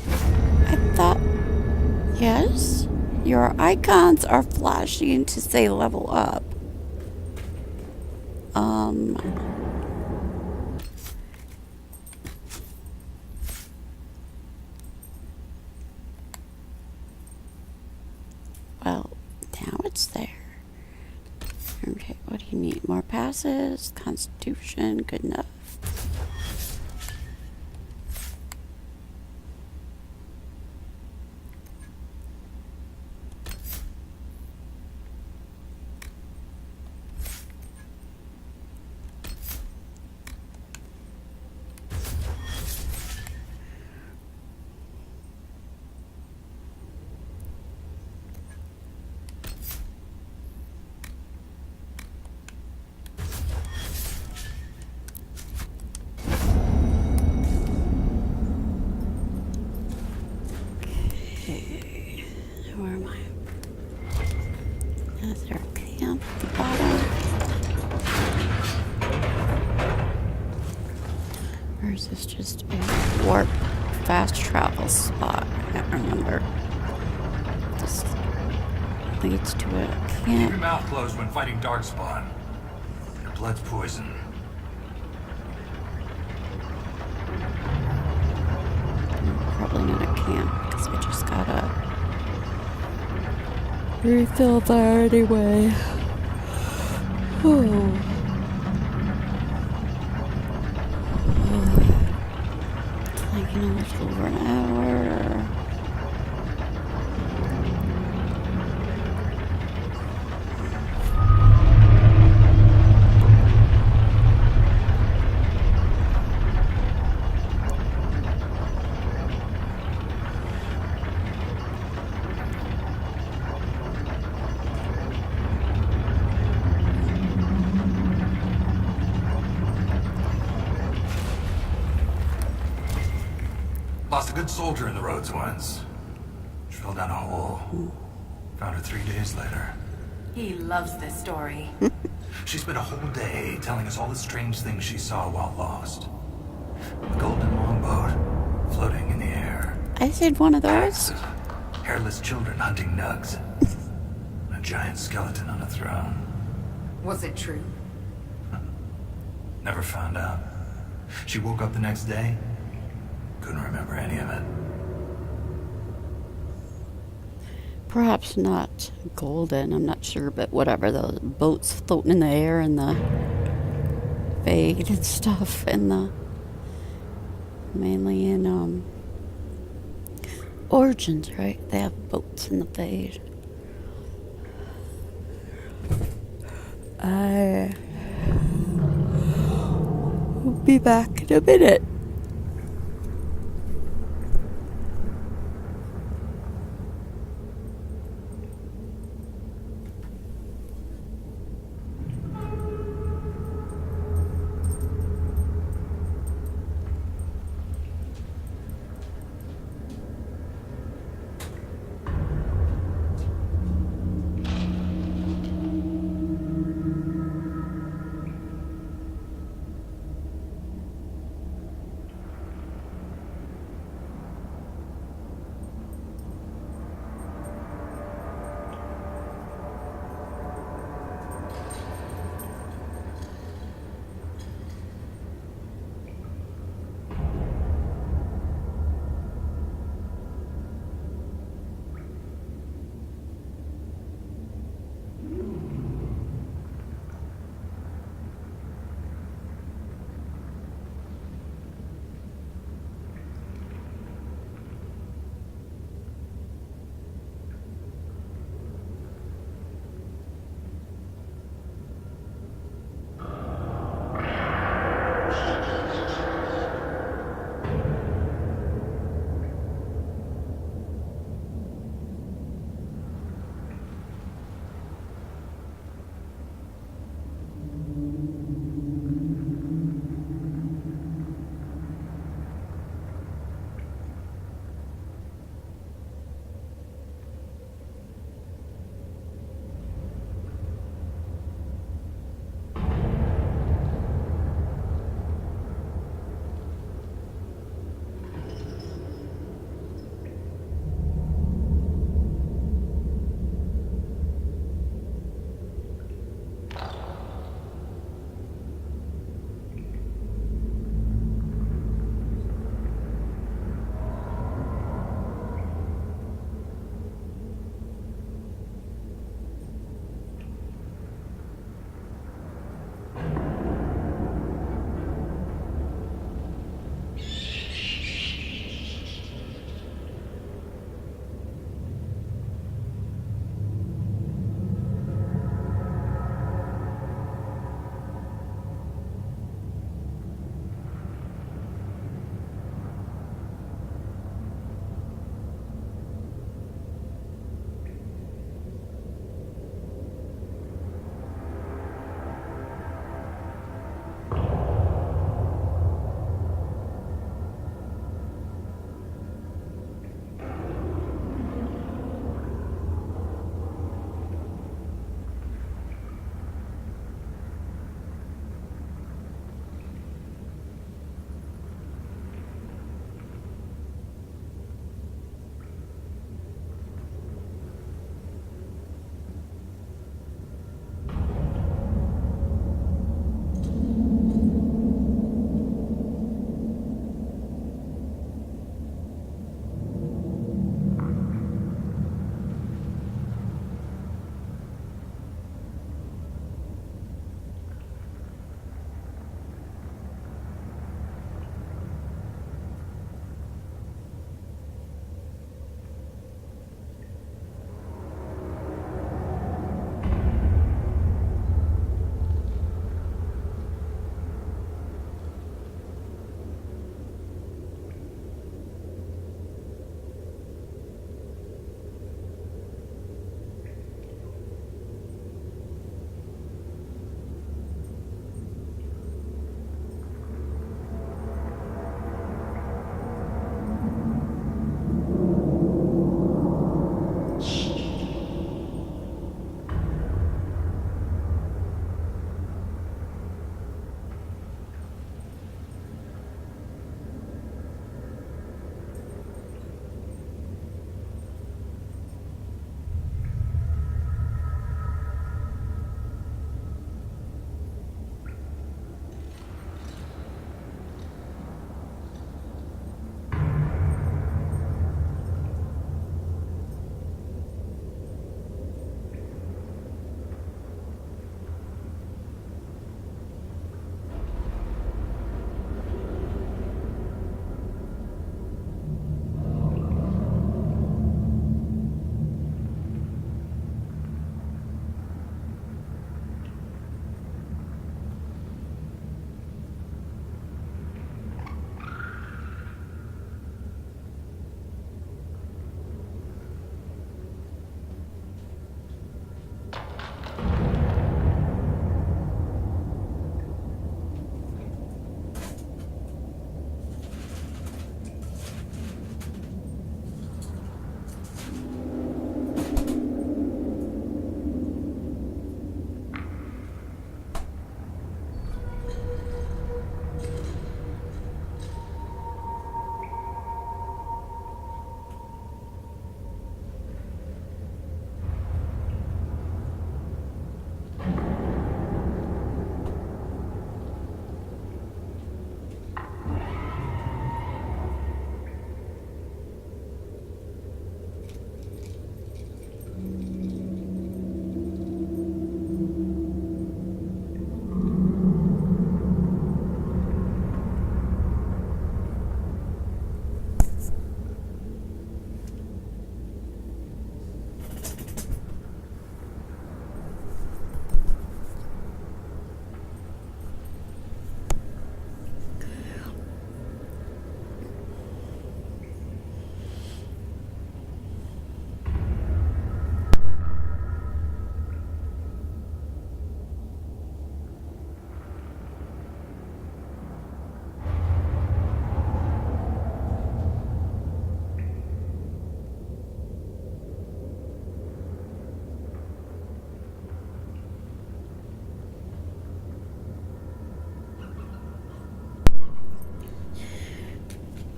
I thought, yes, your icons are flashing to say level up. Well, now it's there. Okay, what do you need? More passes? Constitution? Good enough. Where am I? Is there a camp at the bottom? Or is this just a warp fast travel spot? I can't remember. This leads to a Keep camp. your mouth closed when fighting Darkspawn. Your blood's poison. Probably not a camp because I just gotta refill there anyway. Oh. Taking a little over an hour. Lost a good soldier in the roads once. She fell down a hole. Found her 3 days later. He loves this story. She spent a whole day telling us all the strange things she saw while lost. A golden longboat floating in the air. I did one of those. Axes, hairless children hunting nugs. A giant skeleton on a throne. Was it true? Never found out. She woke up the next day. Couldn't remember any of it. Perhaps not golden, I'm not sure, but whatever. Those boats floating in the air and the fade and stuff, and the mainly in Origins, right? They have boats in the fade. I will be back in a minute.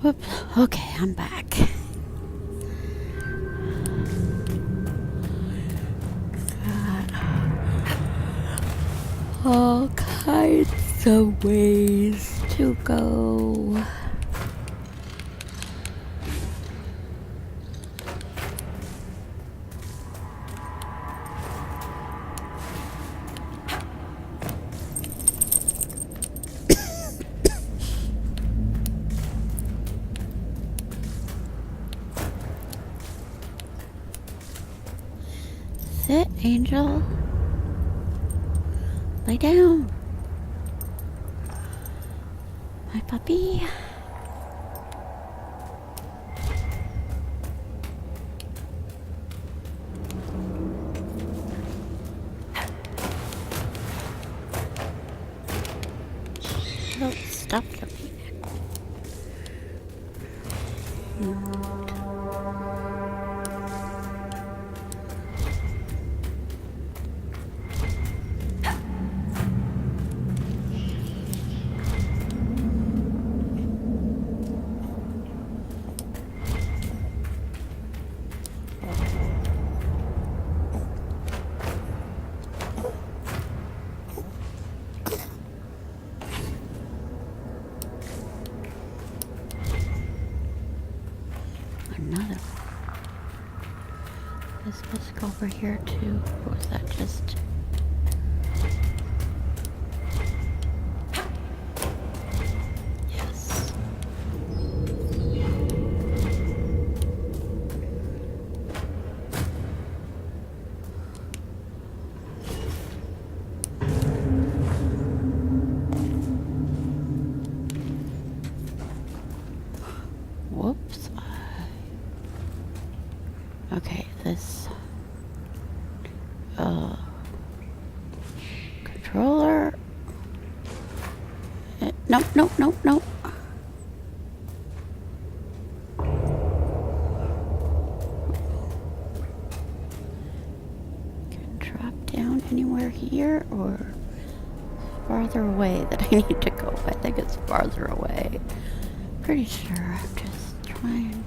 Whoops. Okay, I'm back. Got all kinds of ways to go. Sit, Angel. Lay down. My puppy. Oh, stop jumping. Another one. Let's go over here too. Or was that just... Yes. Whoops. Okay, this controller. Nope. Can drop down anywhere here or farther away that I need to go. I think it's farther away. Pretty sure. I'm just trying.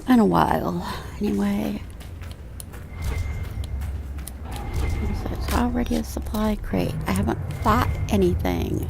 In a while, anyway. So it's already a supply crate. I haven't bought anything.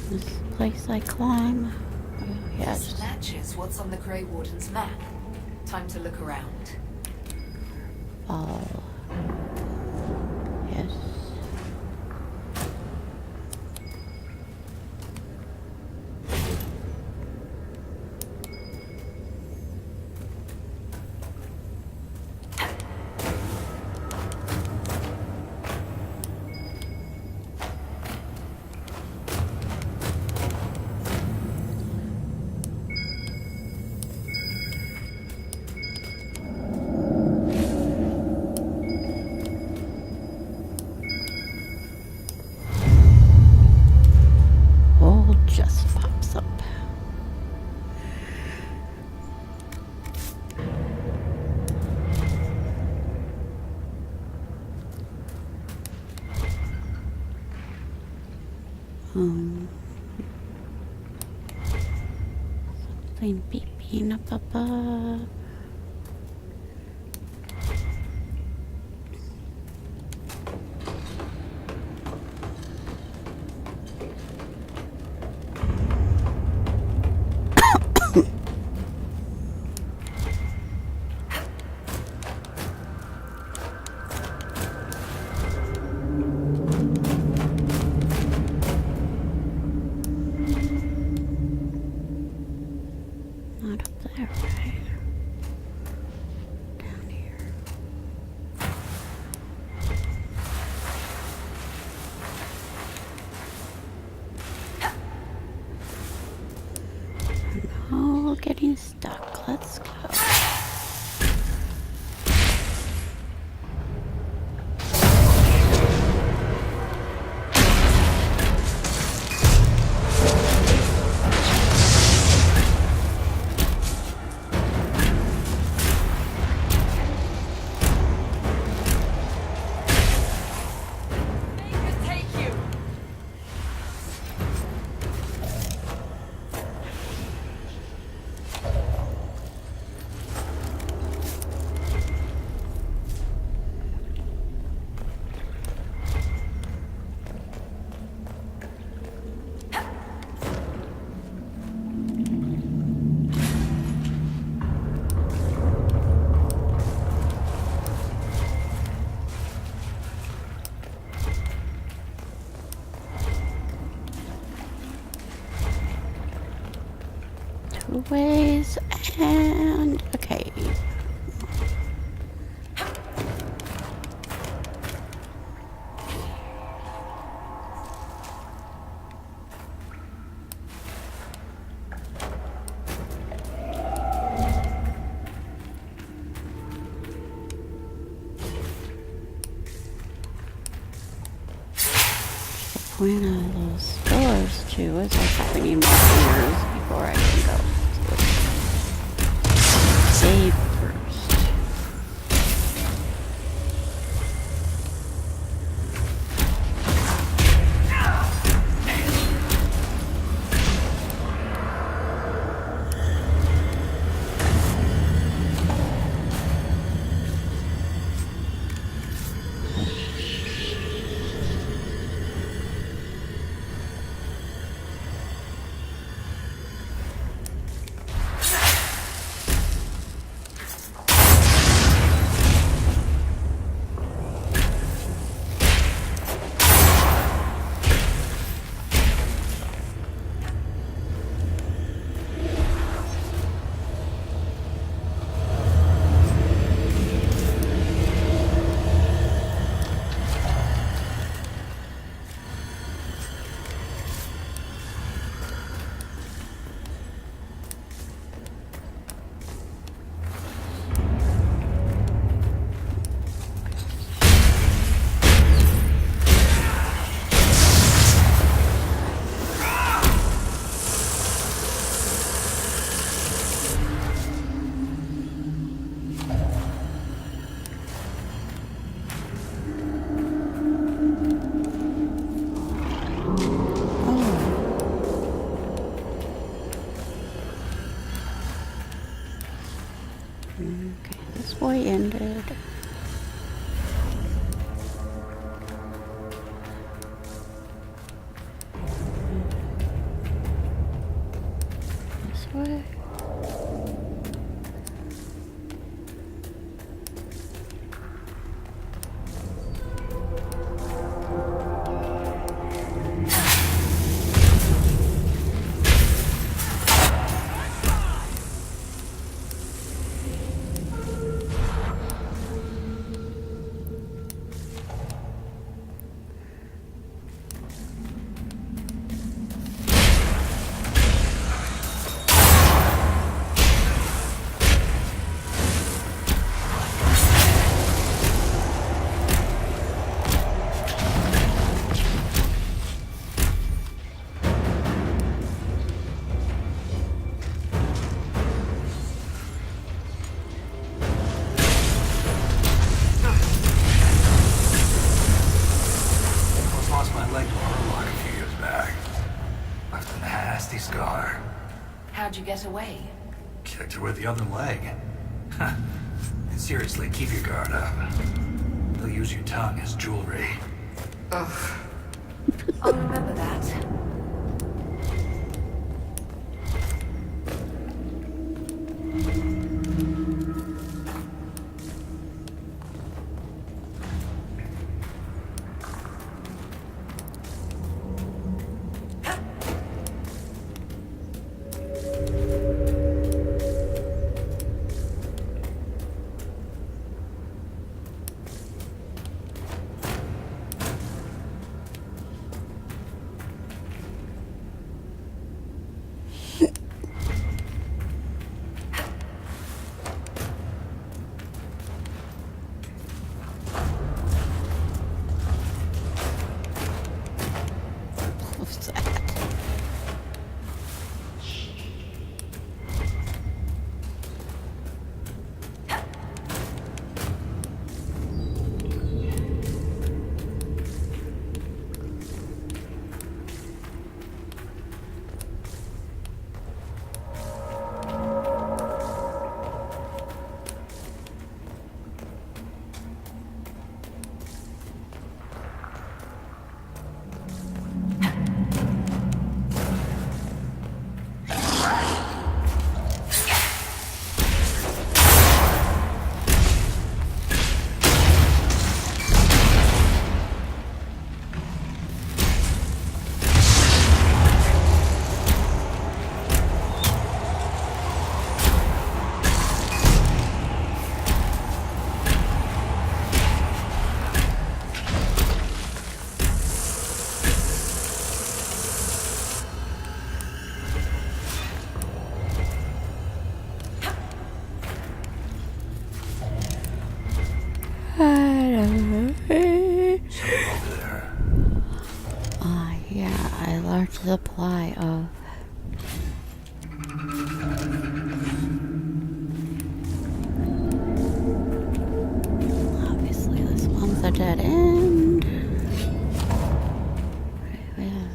This place I climb. Oh, yes. This matches what's on the Grey Warden's map. Time to look around. Oh. Yes. Just pops up. Something beeping up above. Not up there, right? Down here. No, getting stuck. Let's go. ways, and okay. Point of those doors too is I probably need more fingers before I can go to save first. Okay, this boy ended. This way. Lost my leg to a hurlock a few years back. Left a nasty scar. How'd you get away? Kicked her with the other leg. Seriously, keep your guard up. They'll use your tongue as jewelry. Ugh. I'll remember that. Over there. Yeah, a large supply of... Obviously, this one's a dead end. Yeah.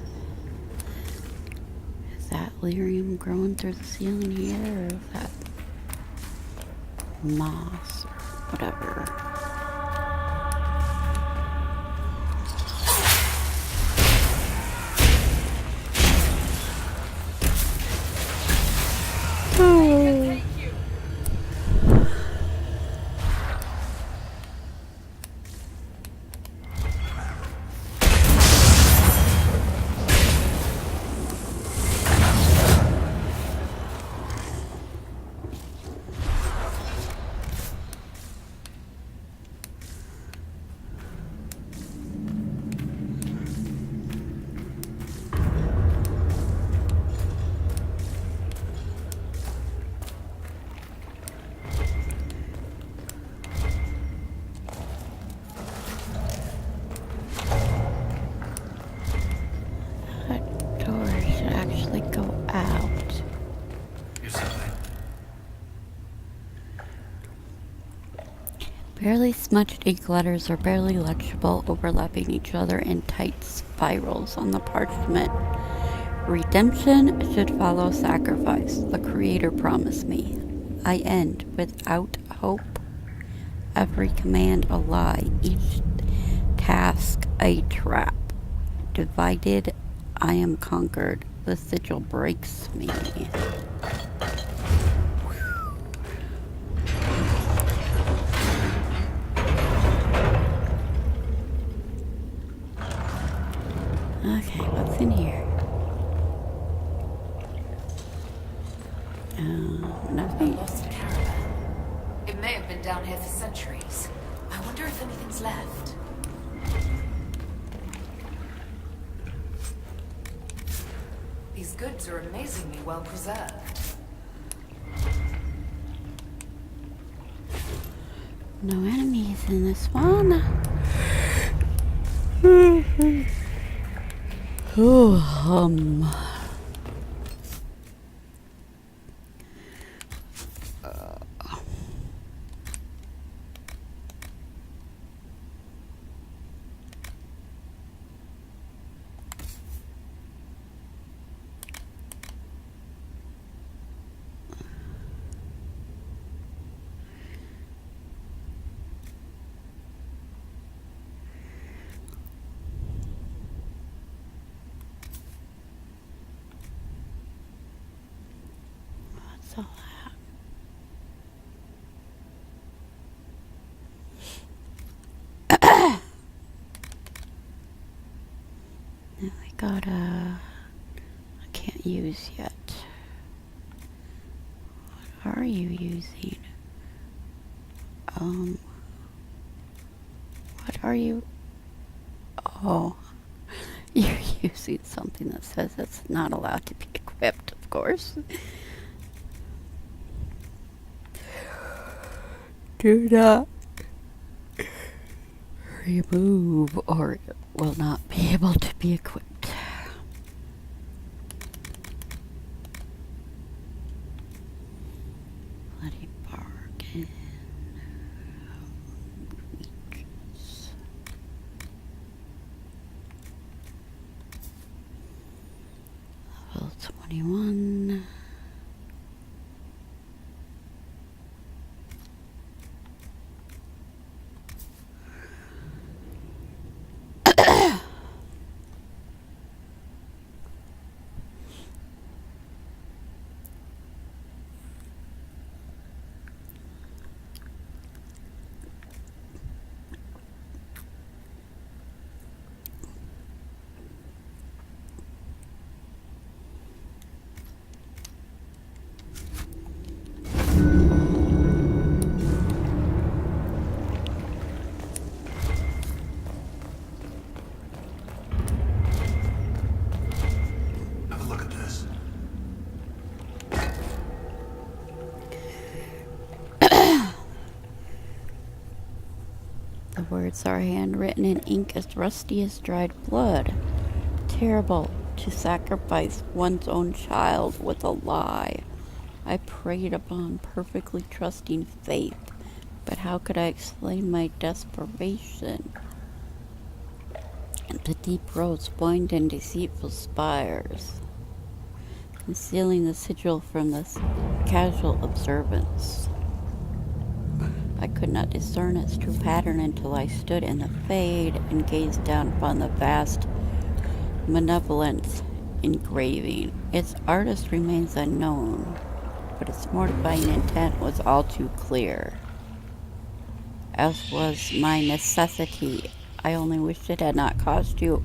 Is that lyrium growing through the ceiling here, or is that moss or whatever? Barely smudged ink letters are barely legible, overlapping each other in tight spirals on the parchment. Redemption should follow sacrifice, the Creator promised me. I end without hope. Every command a lie, each task a trap. Divided, I am conquered. The sigil breaks me. Okay, what's in here? Nothing. A lost caravan. It may have been down here for centuries. I wonder if anything's left. These goods are amazingly well preserved. No enemies in this one. What's all that? Now I got I can't use yet. What are you using? What are you? Oh, you're using something that says it's not allowed to be equipped, of course. Do not remove or it will not be able to be equipped. Bloody bargain. Level 21. words are handwritten in ink as rusty as dried blood. Terrible to sacrifice one's own child with a lie. I preyed upon perfectly trusting faith, but how could I explain my desperation? The deep roads wind in deceitful spires, concealing the sigil from the casual observance. I could not discern its true pattern until I stood in the fade and gazed down upon the vast malevolent engraving. Its artist remains unknown, but its mortifying intent was all too clear, as was my necessity. I only wished it had not cost you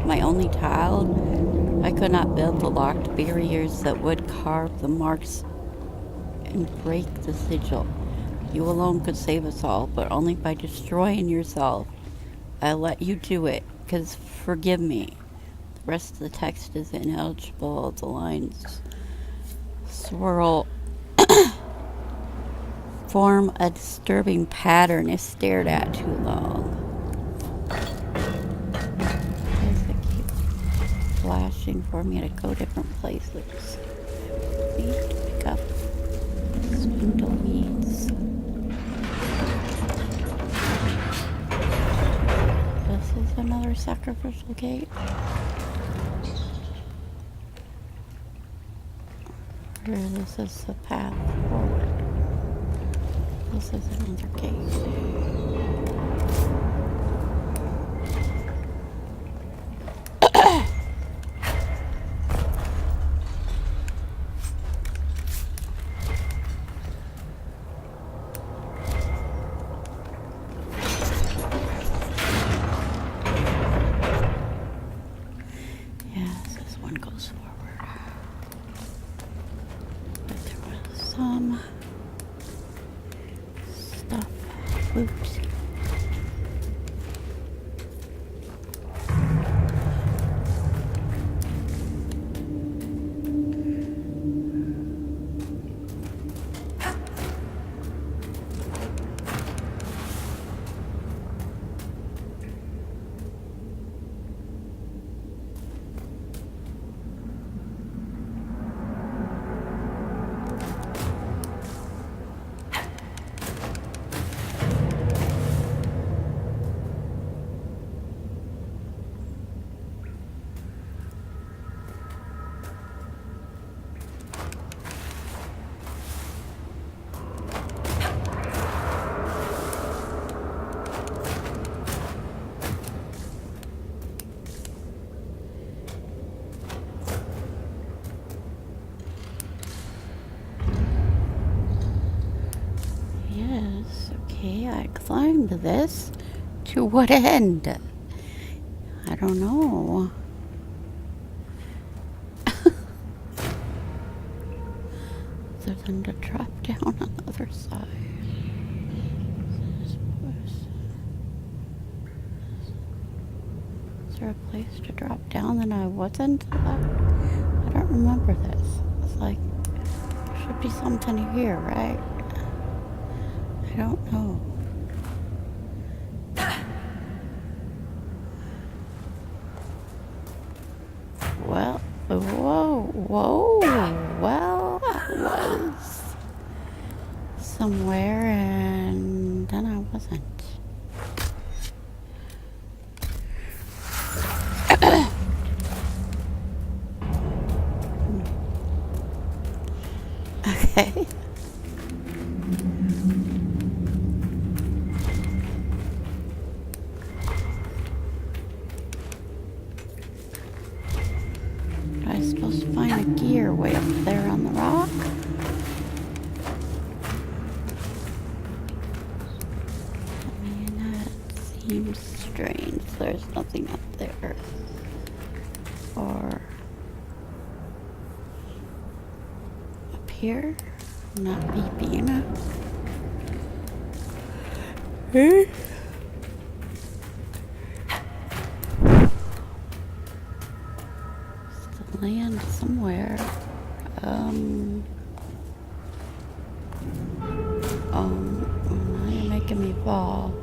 my only child. I could not build the locked barriers that would carve the marks and break the sigil. You alone could save us all, but only by destroying yourself. I let you do it, because forgive me. The rest of the text is ineligible. The lines swirl, form a disturbing pattern if stared at too long. Flashing for me to go different places. Need to pick up spindle weeds. This is another sacrificial gate. Or this is the path forward. This is another gate. Oops. Okay, I climbed this. To what end? I don't know. Other than to drop down on the other side. Is there a place to drop down that I wasn't? I don't remember this. It's like, there should be something here, right? I don't know. Well, whoa. Well, I was somewhere and then I wasn't. Okay. I supposed to find a gear way up there on the rock? I mean, that seems strange. There's nothing up there. Or up here? Not beeping. Hey? Land somewhere. Now you're making me fall.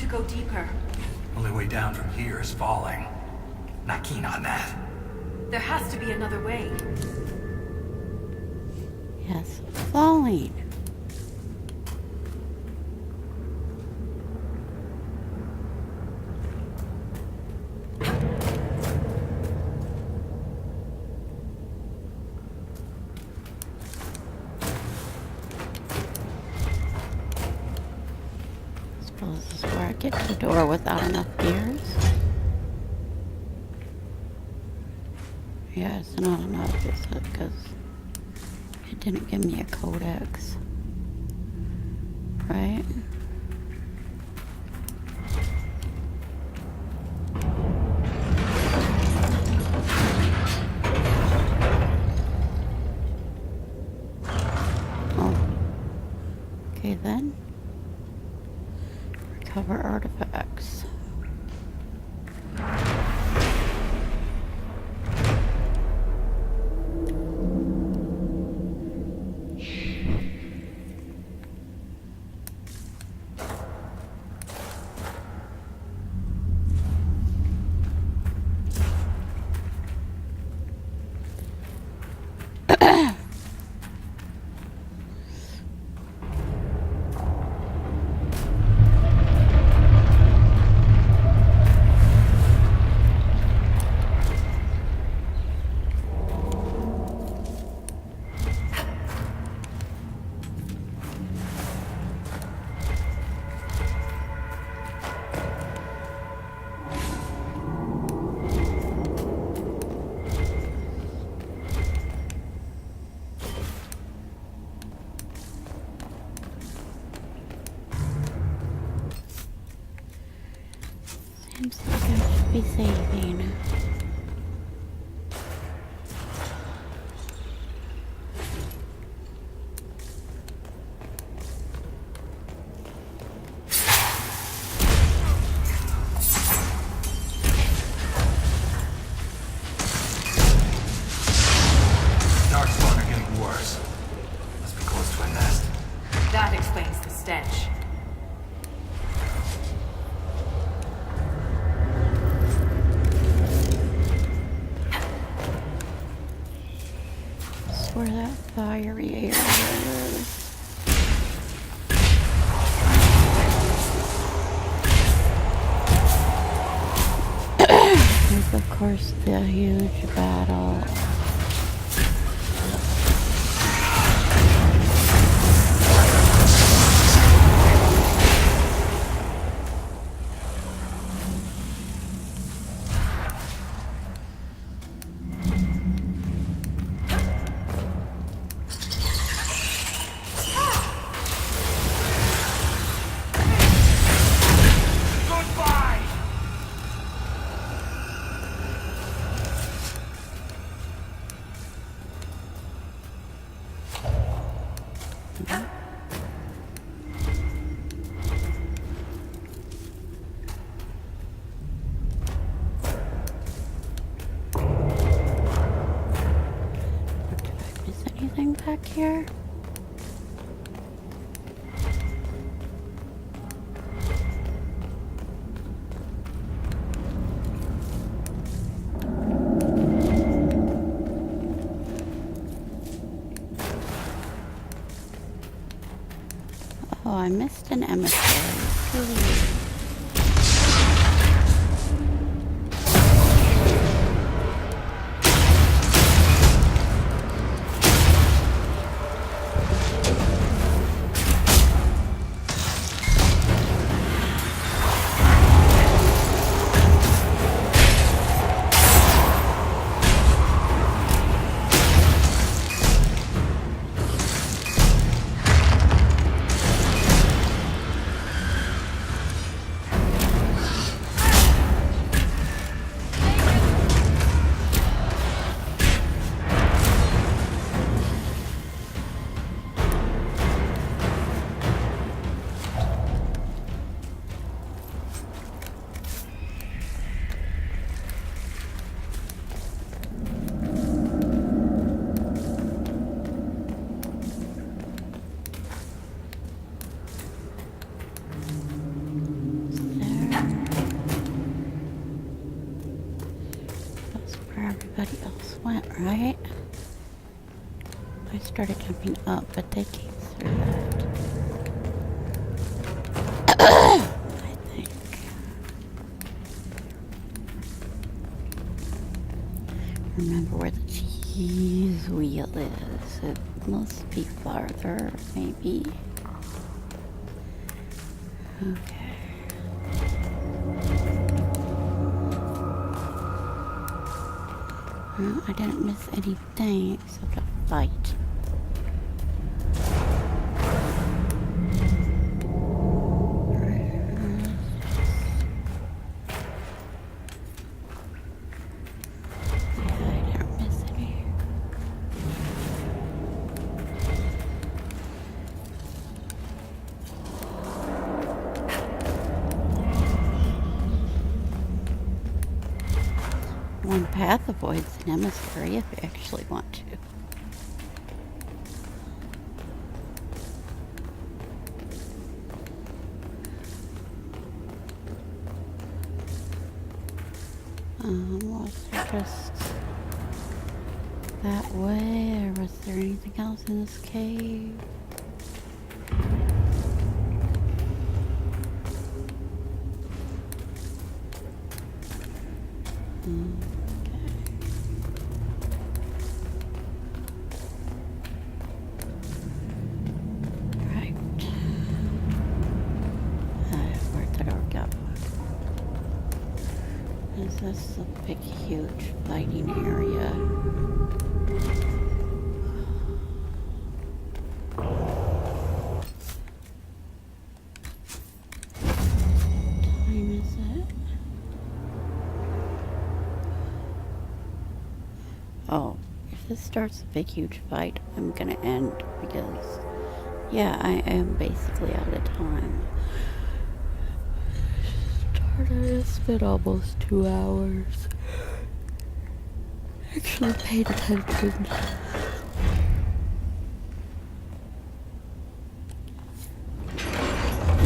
Go deeper. Only way down from here is falling. Not keen on that. There has to be another way. Yes, falling. This is where I get to the door without enough gears. Yeah, it's not enough, is it? Because it didn't give me a codex. Right? Oh. Okay then. Recover artifacts. Seems like I should be saving. Darkspawn are getting worse. Must be close to a nest. That explains the stench. Where that fiery area is. There's of course the huge battle. here? Oh, I missed an emissary. Really weird. Everybody else went, right? I started jumping up, but they came through that. I think. Remember where the cheese wheel is. It must be farther, maybe. Okay. Well, I didn't miss anything except a fight. Yeah, I didn't miss any. One path avoids an emissary if you actually want to. Was there just that way, or was there anything else in this cave? Is this a big, huge fighting area? What time is it? Oh, if this starts a big, huge fight, I'm gonna end because, yeah, I am basically out of time. It's been almost 2 hours. Actually paid attention.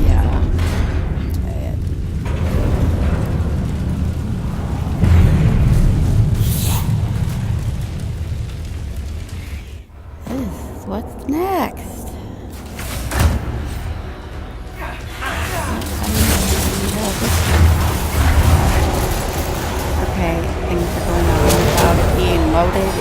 Yeah. What's next? Okay, things are going on without it being loaded.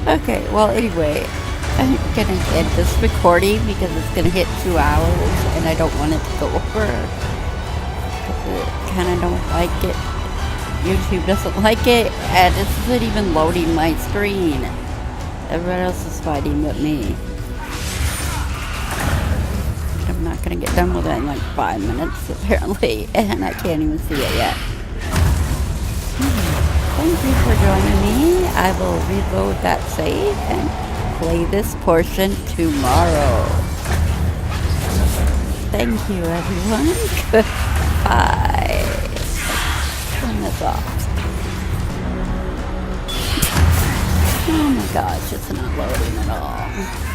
Okay, well anyway, I'm gonna end this recording because it's gonna hit 2 hours and I don't want it to go over. I kinda don't like it. YouTube doesn't like it, and it isn't even loading my screen. Everyone else is fighting but me. I'm not gonna get done with it in like 5 minutes apparently, and I can't even see it yet. Thank you for joining me. I will reload that save and play this portion tomorrow. Thank you, everyone. Goodbye. Turn this off. Oh my gosh, it's not loading at all.